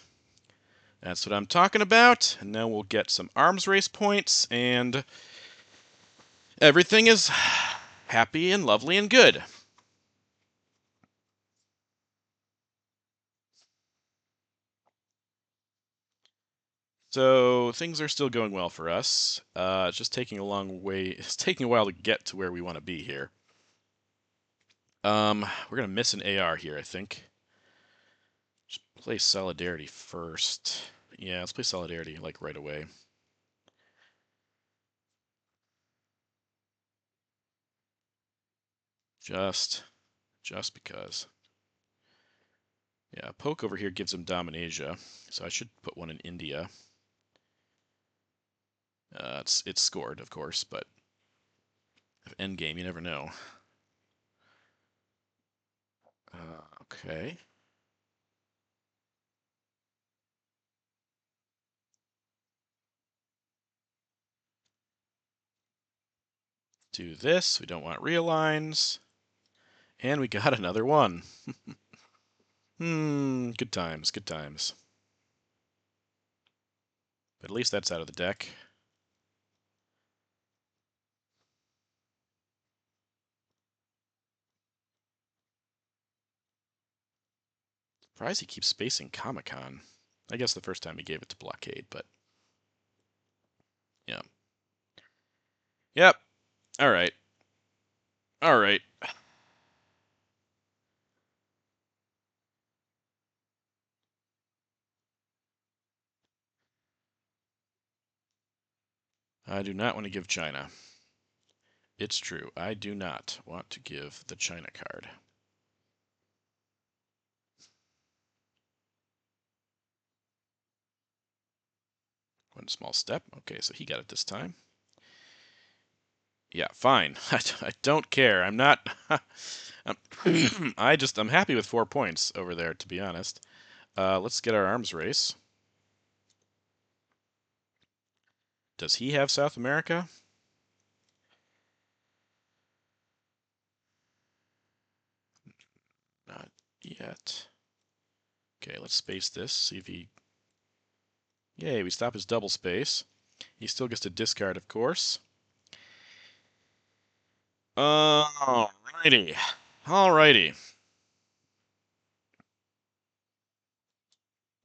That's what I'm talking about. And now we'll get some arms race points, and everything is happy and lovely and good. So things are still going well for us. It's just taking a long way. It's taking a while to get to where we want to be here. We're gonna miss an AR here, I think. Just play Solidarity first. Yeah, let's play Solidarity like right away. Just because. Yeah, poke over here gives him Dominasia, so I should put one in India. It's scored, of course, but endgame, you never know. Okay. Do this. We don't want realigns. And we got another one. Good times, good times. But at least that's out of the deck. Surprised he keeps spacing Comic-Con. I guess the first time he gave it to Blockade, but... yeah. Yep. Alright. Alright. I do not want to give China. It's true. I do not want to give the China card. One small step. Okay, so he got it this time. Yeah, fine. I don't care. I'm not... I'm happy with 4 points over there, to be honest. Let's get our arms race. Does he have South America? Not yet. Okay, let's space this, see if he... Yay, we stop his double space. He still gets to discard, of course. Alrighty. Alrighty.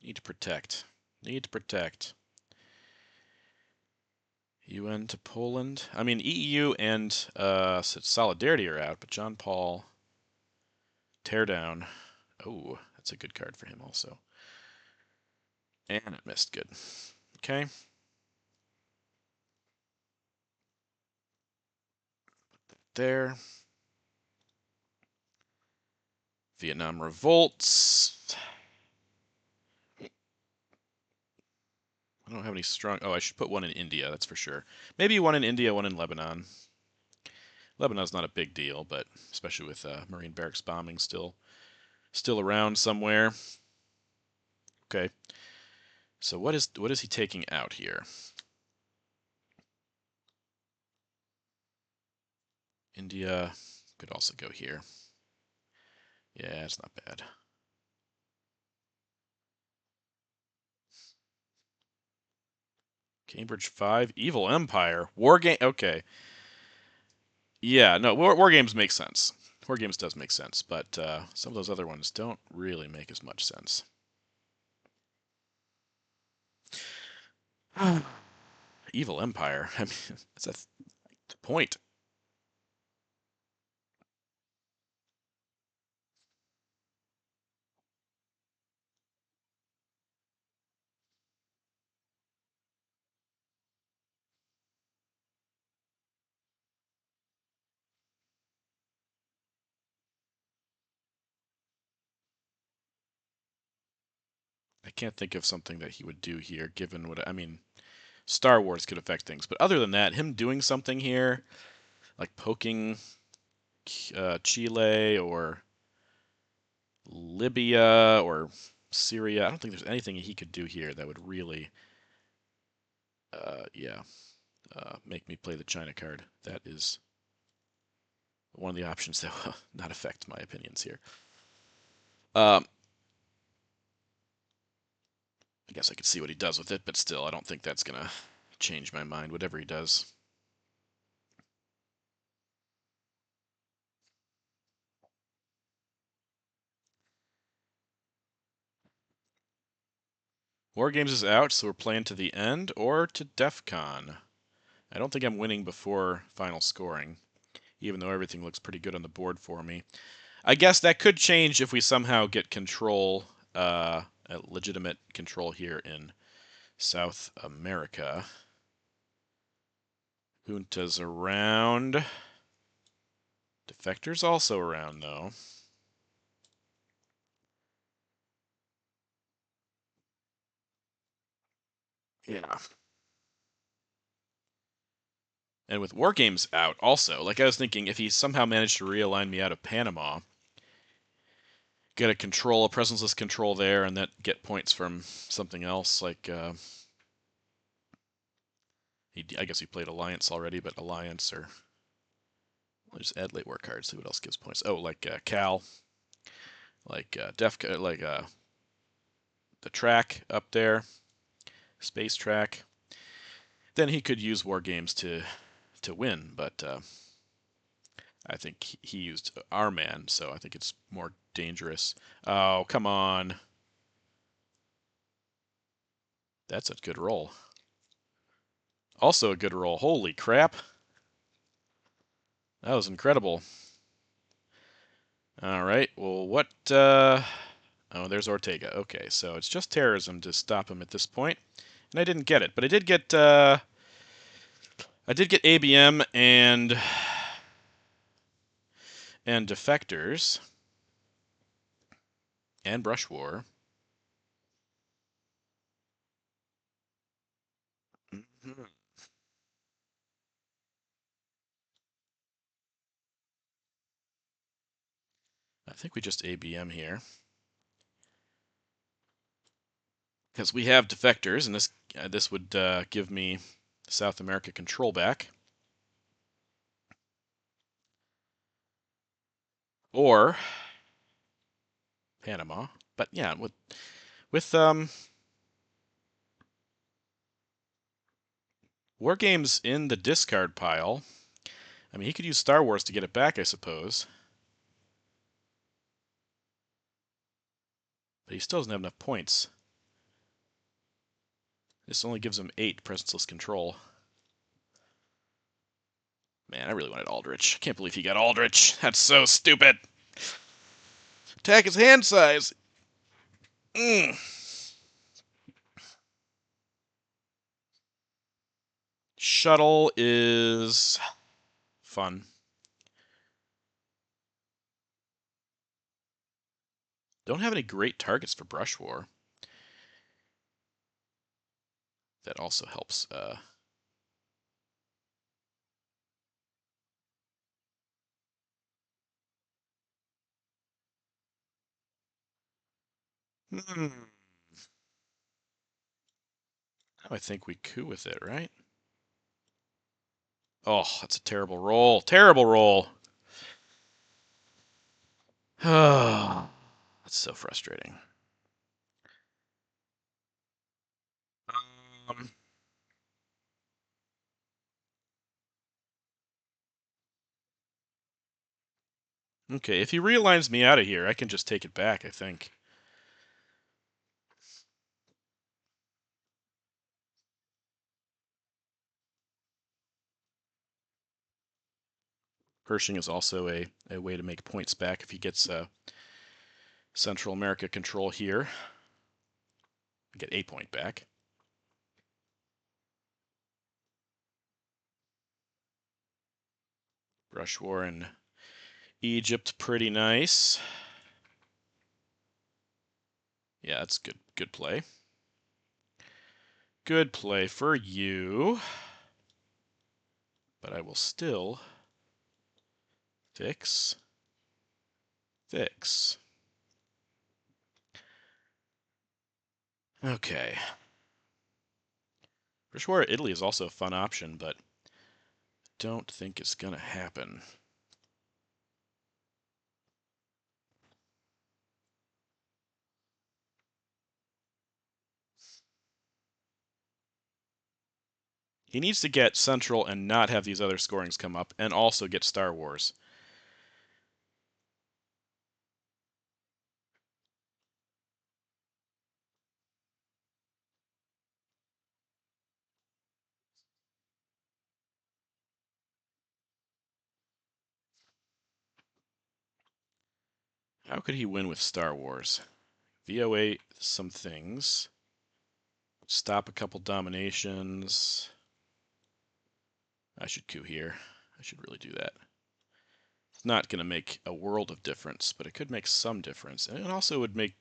Need to protect. Need to protect. UN to Poland. I mean, EU and Solidarity are out, but John Paul... Tear down. Oh, that's a good card for him also. And it missed. Good. Okay. There. Vietnam revolts. I don't have any strong... Oh, I should put one in India, that's for sure. Maybe one in India, one in Lebanon. Lebanon's not a big deal, but especially with Marine barracks bombing still around somewhere. Okay. So what is he taking out here? India could also go here. Yeah, it's not bad. Cambridge 5, Evil Empire, War Game. Okay. Yeah, no, War Games make sense. War Games does make sense, but some of those other ones don't really make as much sense. Evil Empire. I mean, that's the point. I can't think of something that he would do here, given what I mean. Star Wars could affect things, but other than that, him doing something here, like poking Chile or Libya or Syria, I don't think there's anything he could do here that would really, yeah, make me play the China card. That is one of the options that will not affect my opinions here. Um, I guess I could see what he does with it, but still, I don't think that's gonna change my mind, whatever he does. War Games is out, so we're playing to the end or to DEF CON. I don't think I'm winning before final scoring, even though everything looks pretty good on the board for me. I guess that could change if we somehow get control, legitimate control here in South America. Junta's around. Defector's also around, though. Yeah. And with War Games out, also, like I was thinking, if he somehow managed to realign me out of Panama, get a control, a presenceless control there, and that get points from something else, like I guess he played Alliance already, but Alliance or I'll just add late war cards. See what else gives points. Oh, like Cal, like like the track up there, space track. Then he could use War Games to win, but I think he used our man, so I think it's more dangerous. Oh, come on. That's a good roll. Also a good roll. Holy crap. That was incredible. All right. Well, what? Oh, there's Ortega. Okay, so it's just terrorism to stop him at this point, and I didn't get it, but I did get ABM and defectors and brush war. Mhm. I think we just ABM here because we have defectors, and this would give me South America control back. Or Panama. But yeah, with War Games in the discard pile, I mean he could use Star Wars to get it back, I suppose. But he still doesn't have enough points. This only gives him 8 presenceless control. Man, I really wanted Aldrich. I can't believe he got Aldrich. That's so stupid. Attack his hand size. Mm. Shuttle is fun. Don't have any great targets for Brush War. that also helps. I think we coup with it, right? Oh, that's a terrible roll. Terrible roll. Oh, that's so frustrating. Um, okay, if he realigns me out of here, I can just take it back, I think. Pershing is also a way to make points back if he gets Central America control here. Get a point back. Brush war in Egypt, pretty nice. Yeah, that's good play. Good play for you. But I will still fix. Okay. Brush war Italy is also a fun option, but don't think it's gonna happen. He needs to get Central and not have these other scorings come up, and also get Star Wars. How could he win with Star Wars? VOA some things. Stop a couple dominations. I should coup here. I should really do that. It's not going to make a world of difference, but it could make some difference. And it also would make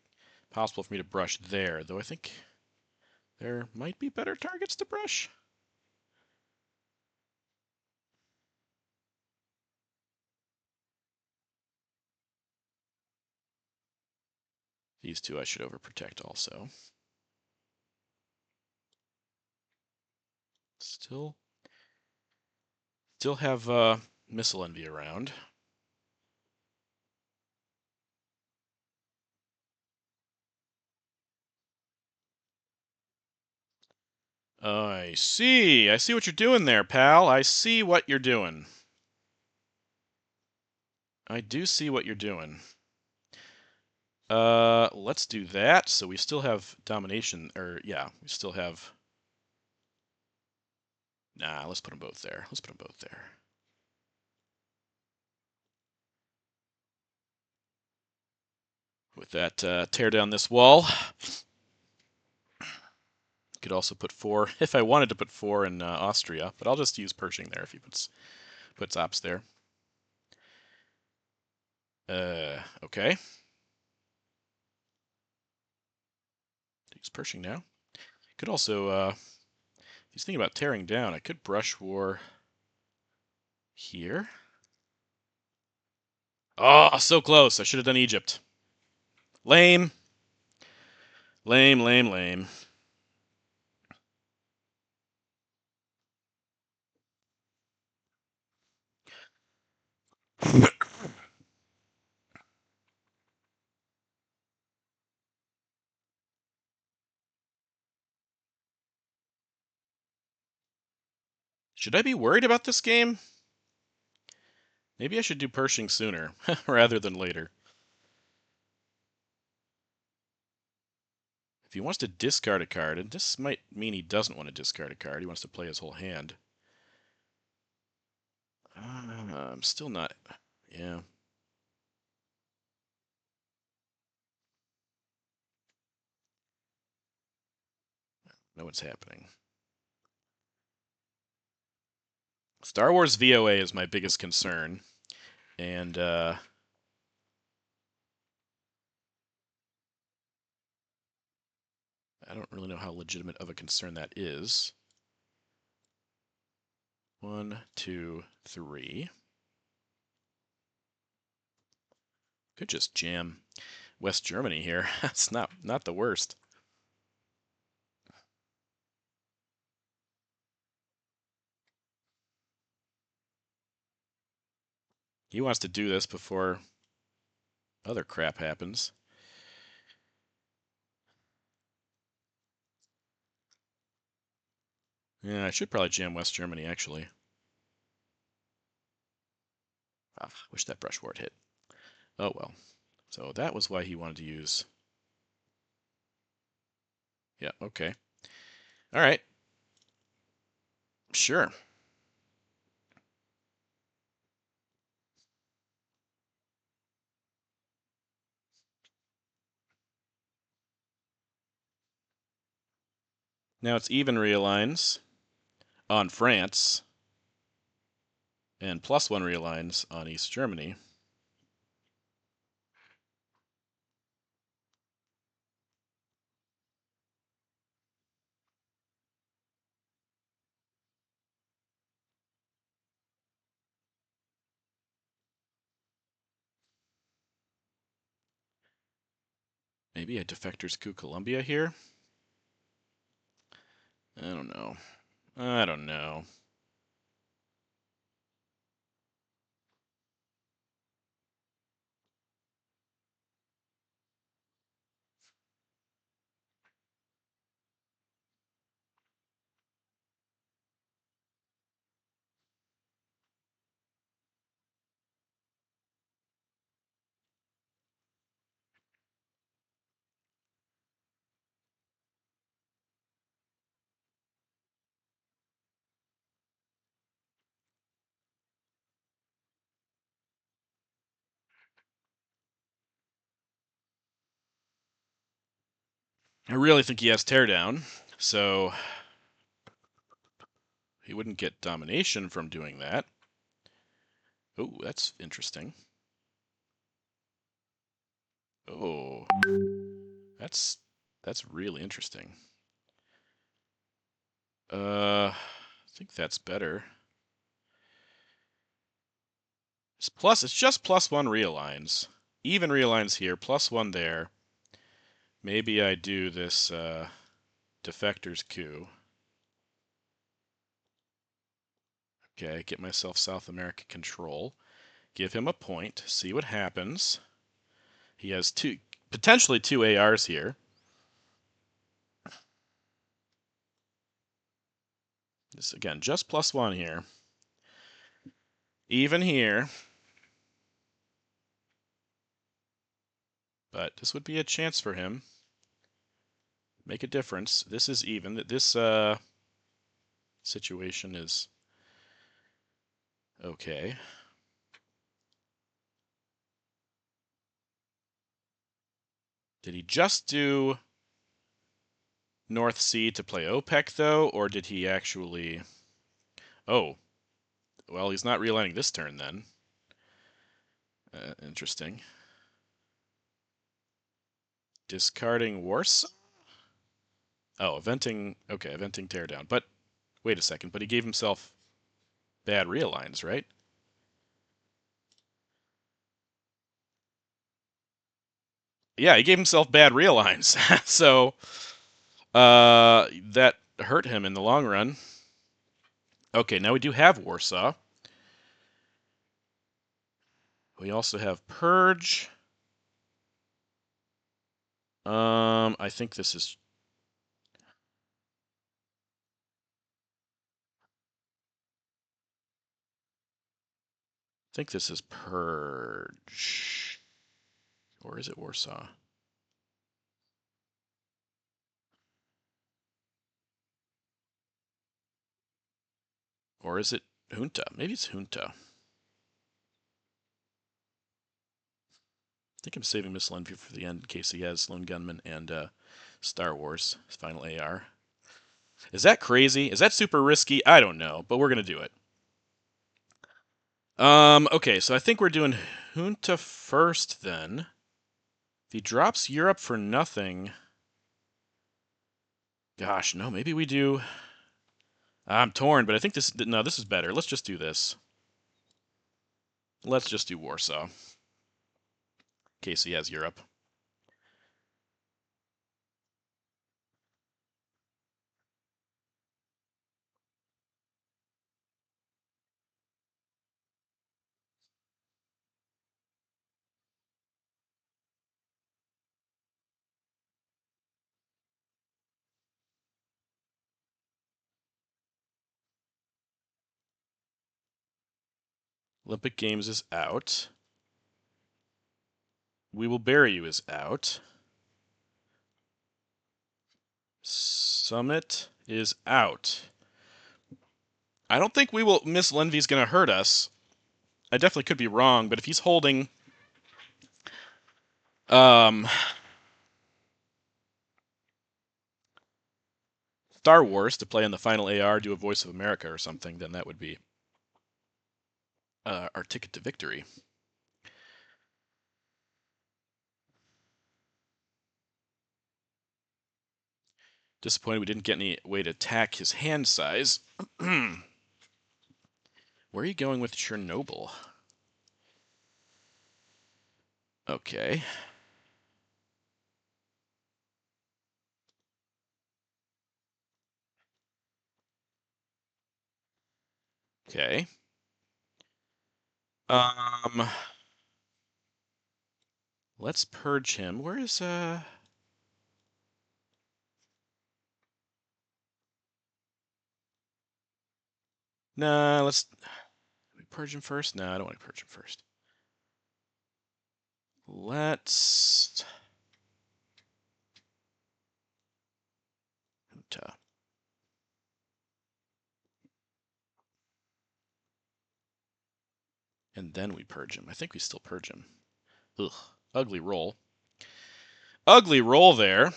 possible for me to brush there, though I think there might be better targets to brush. These two I should overprotect also. Still have missile envy around. I see. I see what you're doing there, pal. I see what you're doing. I do see what you're doing. Let's do that. So we still have domination, or yeah, we still have. Nah, let's put them both there. Let's put them both there. With that, tear down this wall. Could also put 4, if I wanted to put 4 in Austria, but I'll just use Pershing there if he puts ops there. Okay. Use Pershing now. Could also, he's thinking about tearing down. I could brush war here. Oh, so close. I should have done Egypt. Lame. Lame, lame, lame. Should I be worried about this game? Maybe I should do Pershing sooner, rather than later. If he wants to discard a card, and this might mean he doesn't want to discard a card, he wants to play his whole hand. I'm still not... Yeah. Know what's happening. Star Wars VOA is my biggest concern, and I don't really know how legitimate of a concern that is. 1, 2, 3. Could just jam West Germany here. That's not the worst. He wants to do this before other crap happens. Yeah, I should probably jam West Germany, actually. Ah, wish that brush ward hit. Oh well. So that was why he wanted to use... Yeah, okay. All right. Sure. Now it's even realigns on France and +1 realigns on East Germany. Maybe a defector's coup Colombia here? I don't know. I don't know. I really think he has teardown, so he wouldn't get domination from doing that. Oh, that's interesting. Oh, that's really interesting. I think that's better. It's just +1 realigns. Even realigns here, +1 there. Maybe I do this defector's coup. Okay, get myself South America control. Give him a point, see what happens. He has potentially two ARs here. This again, just +1 here. Even here. But this would be a chance for him. Make a difference. This is even. This situation is okay. Did he just do North Sea to play OPEC, though? Or did he actually... Oh. Well, he's not realigning this turn, then. Interesting. Discarding Warsaw? Oh, eventing... Okay, eventing teardown. But, wait a second. But he gave himself bad realigns, right? Yeah, he gave himself bad realigns. So, that hurt him in the long run. Okay, now we do have Warsaw. We also have Purge. I think this is... I think this is Purge. Or is it Warsaw? Or is it Junta? Maybe it's Junta. I think I'm saving Missile Envy for the end in case he has Lone Gunman and Star Wars, his final AR. Is that crazy? Is that super risky? I don't know, but we're going to do it. Okay, so I think we're doing Junta first then. If he drops Europe for nothing... Gosh, no, maybe we do. I'm torn, but I think this. No, this is better. Let's just do this. Let's just do Warsaw. Casey has Europe. Olympic Games is out. We Will Bury You is out. Summit is out. I don't think We Will Miss Lenvy's going to hurt us. I definitely could be wrong, but if he's holding um, Star Wars to play in the final AR, do a Voice of America or something, then that would be our ticket to victory. Disappointed we didn't get any way to attack his hand size. Where are you going with Chernobyl? Okay. Okay. Um, let's purge him. Where is Nah, let's purge him first. No, I don't want to purge him first. Let's and then we purge him. I think we still purge him. Ugh, ugly roll. Ugly roll there.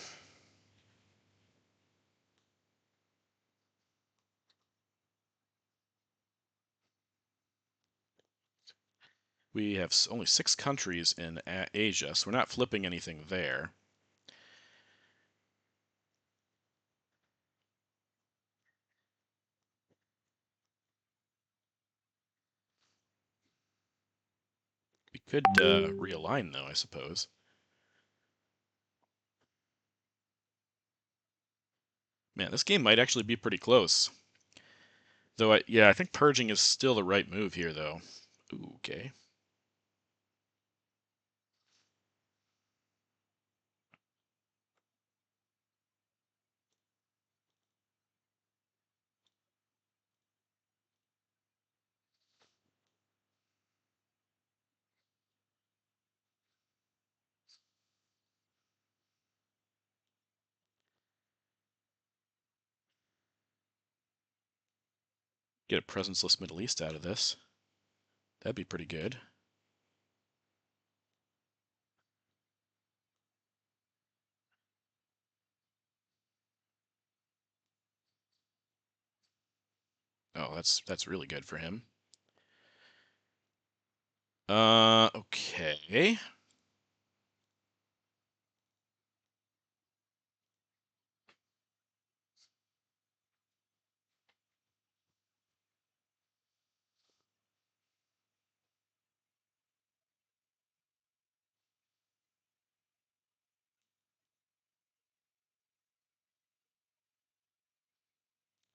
We have only 6 countries in Asia, so we're not flipping anything there. We could realign, though, I suppose. Man, this game might actually be pretty close. Though, yeah, I think purging is still the right move here, though. Ooh, okay. Get a presence-less Middle East out of this. That'd be pretty good. Oh, that's really good for him. Okay.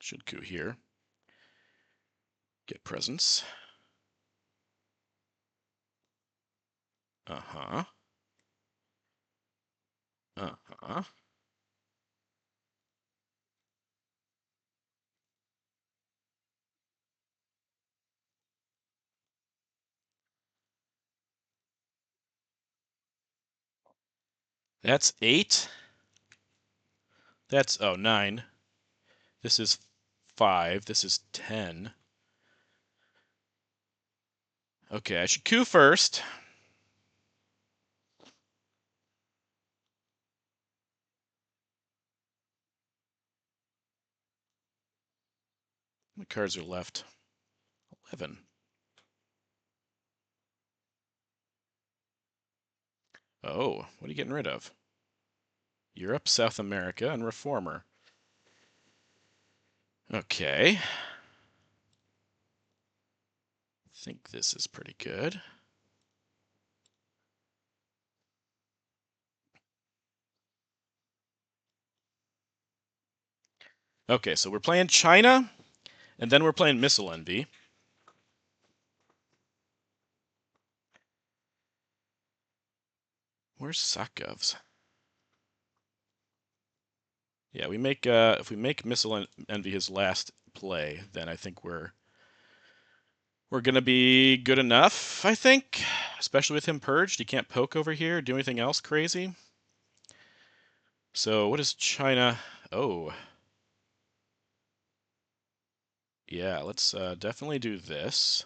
Should coup here. Get presence. Uh-huh. Uh-huh. That's 8. That's, oh, 9. This is 5. This is 10. Okay, I should coup first. How many cards are left? 11. Oh, what are you getting rid of? Europe, South America, and Reformer. Okay. I think this is pretty good. Okay, so we're playing China, and then we're playing Missile Envy. Where's Sakovs? Yeah, we make if we make Missile Envy his last play, then I think we're gonna be good enough. I think, especially with him purged, he can't poke over here, do anything else crazy. So what is China? Oh, yeah. Let's definitely do this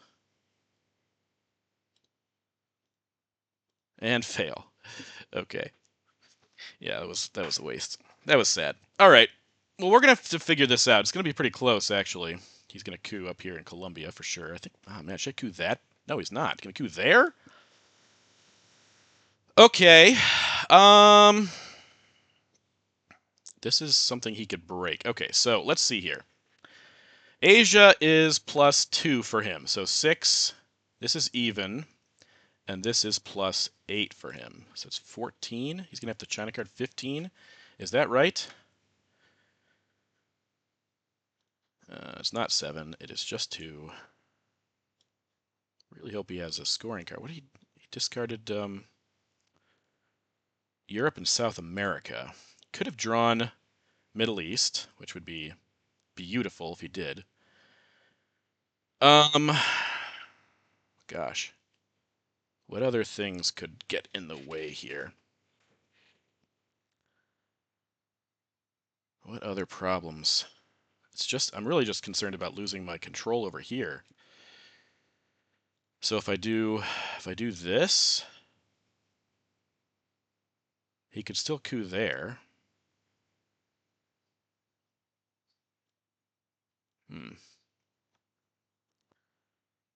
and fail. Okay. Yeah, that was a waste. That was sad. All right. Well, we're gonna have to figure this out. It's gonna be pretty close, actually. He's gonna coup up here in Colombia for sure. I think. Oh man, should I coup that? No, he's not. Gonna coup there? Okay. Um. This is something he could break. Okay, so let's see here. Asia is +2 for him, so 6. This is even, and this is +8 for him. So it's 14. He's gonna have to China card 15. Is that right? It's not 7. It is just 2. Really hope he has a scoring card. What did he discarded? Europe and South America. Could have drawn Middle East, which would be beautiful if he did. Gosh, what other things could get in the way here? What other problems? It's just I'm really just concerned about losing my control over here. So if I do this, he could still coup there. Hmm.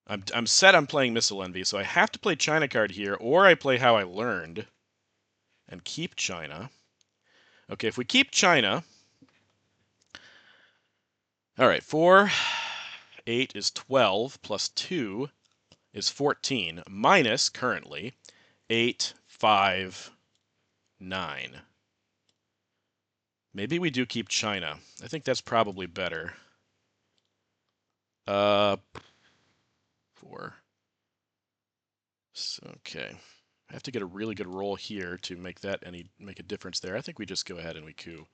I'm set on playing Missile Envy, so I have to play China card here, or I play How I Learned and keep China. Okay, if we keep China, all right, 4, 8 is 12, plus 2 is 14, minus, currently, 8, 5, 9. Maybe we do keep China. I think that's probably better. 4. So, okay. I have to get a really good roll here to make a difference there. I think we just go ahead and we coup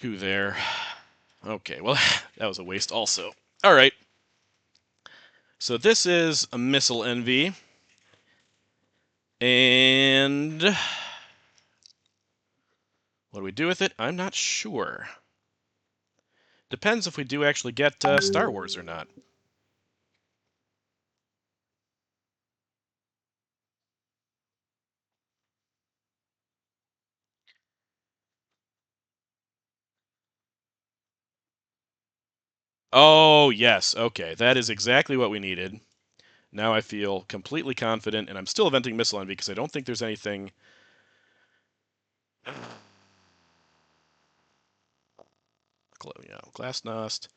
there. Okay, well, that was a waste also. All right. So this is a Missile Envy. And what do we do with it? I'm not sure. Depends if we do actually get Star Wars or not. Oh, yes. Okay, that is exactly what we needed. Now I feel completely confident, and I'm still eventing Missile Envy because I don't think there's anything. Glasnost,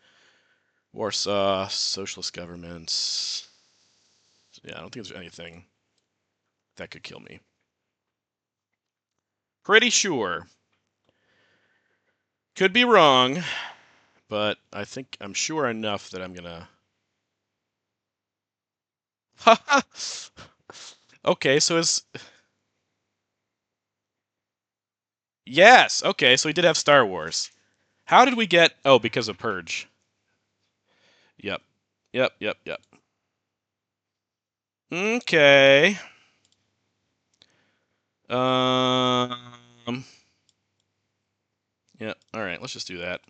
Warsaw, socialist governments. Yeah, I don't think there's anything that could kill me. Pretty sure. Could be wrong, but I think I'm sure enough that I'm gonna. Okay, so is. Yes, okay, so he did have Star Wars. How did we get. Oh, because of Purge. Yep. Yep, yep, yep. Okay. Um. Yeah, alright, let's just do that.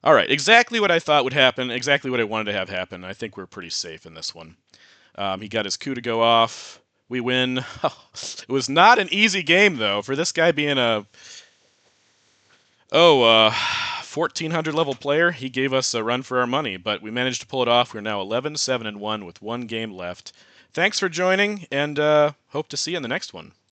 Alright, exactly what I thought would happen, exactly what I wanted to have happen. I think we're pretty safe in this one. He got his coup to go off. We win. It was not an easy game, though, for this guy being a 1400 level player. He gave us a run for our money, but we managed to pull it off. We're now 11, 7, and 1 with one game left. thanks for joining, and hope to see you in the next one.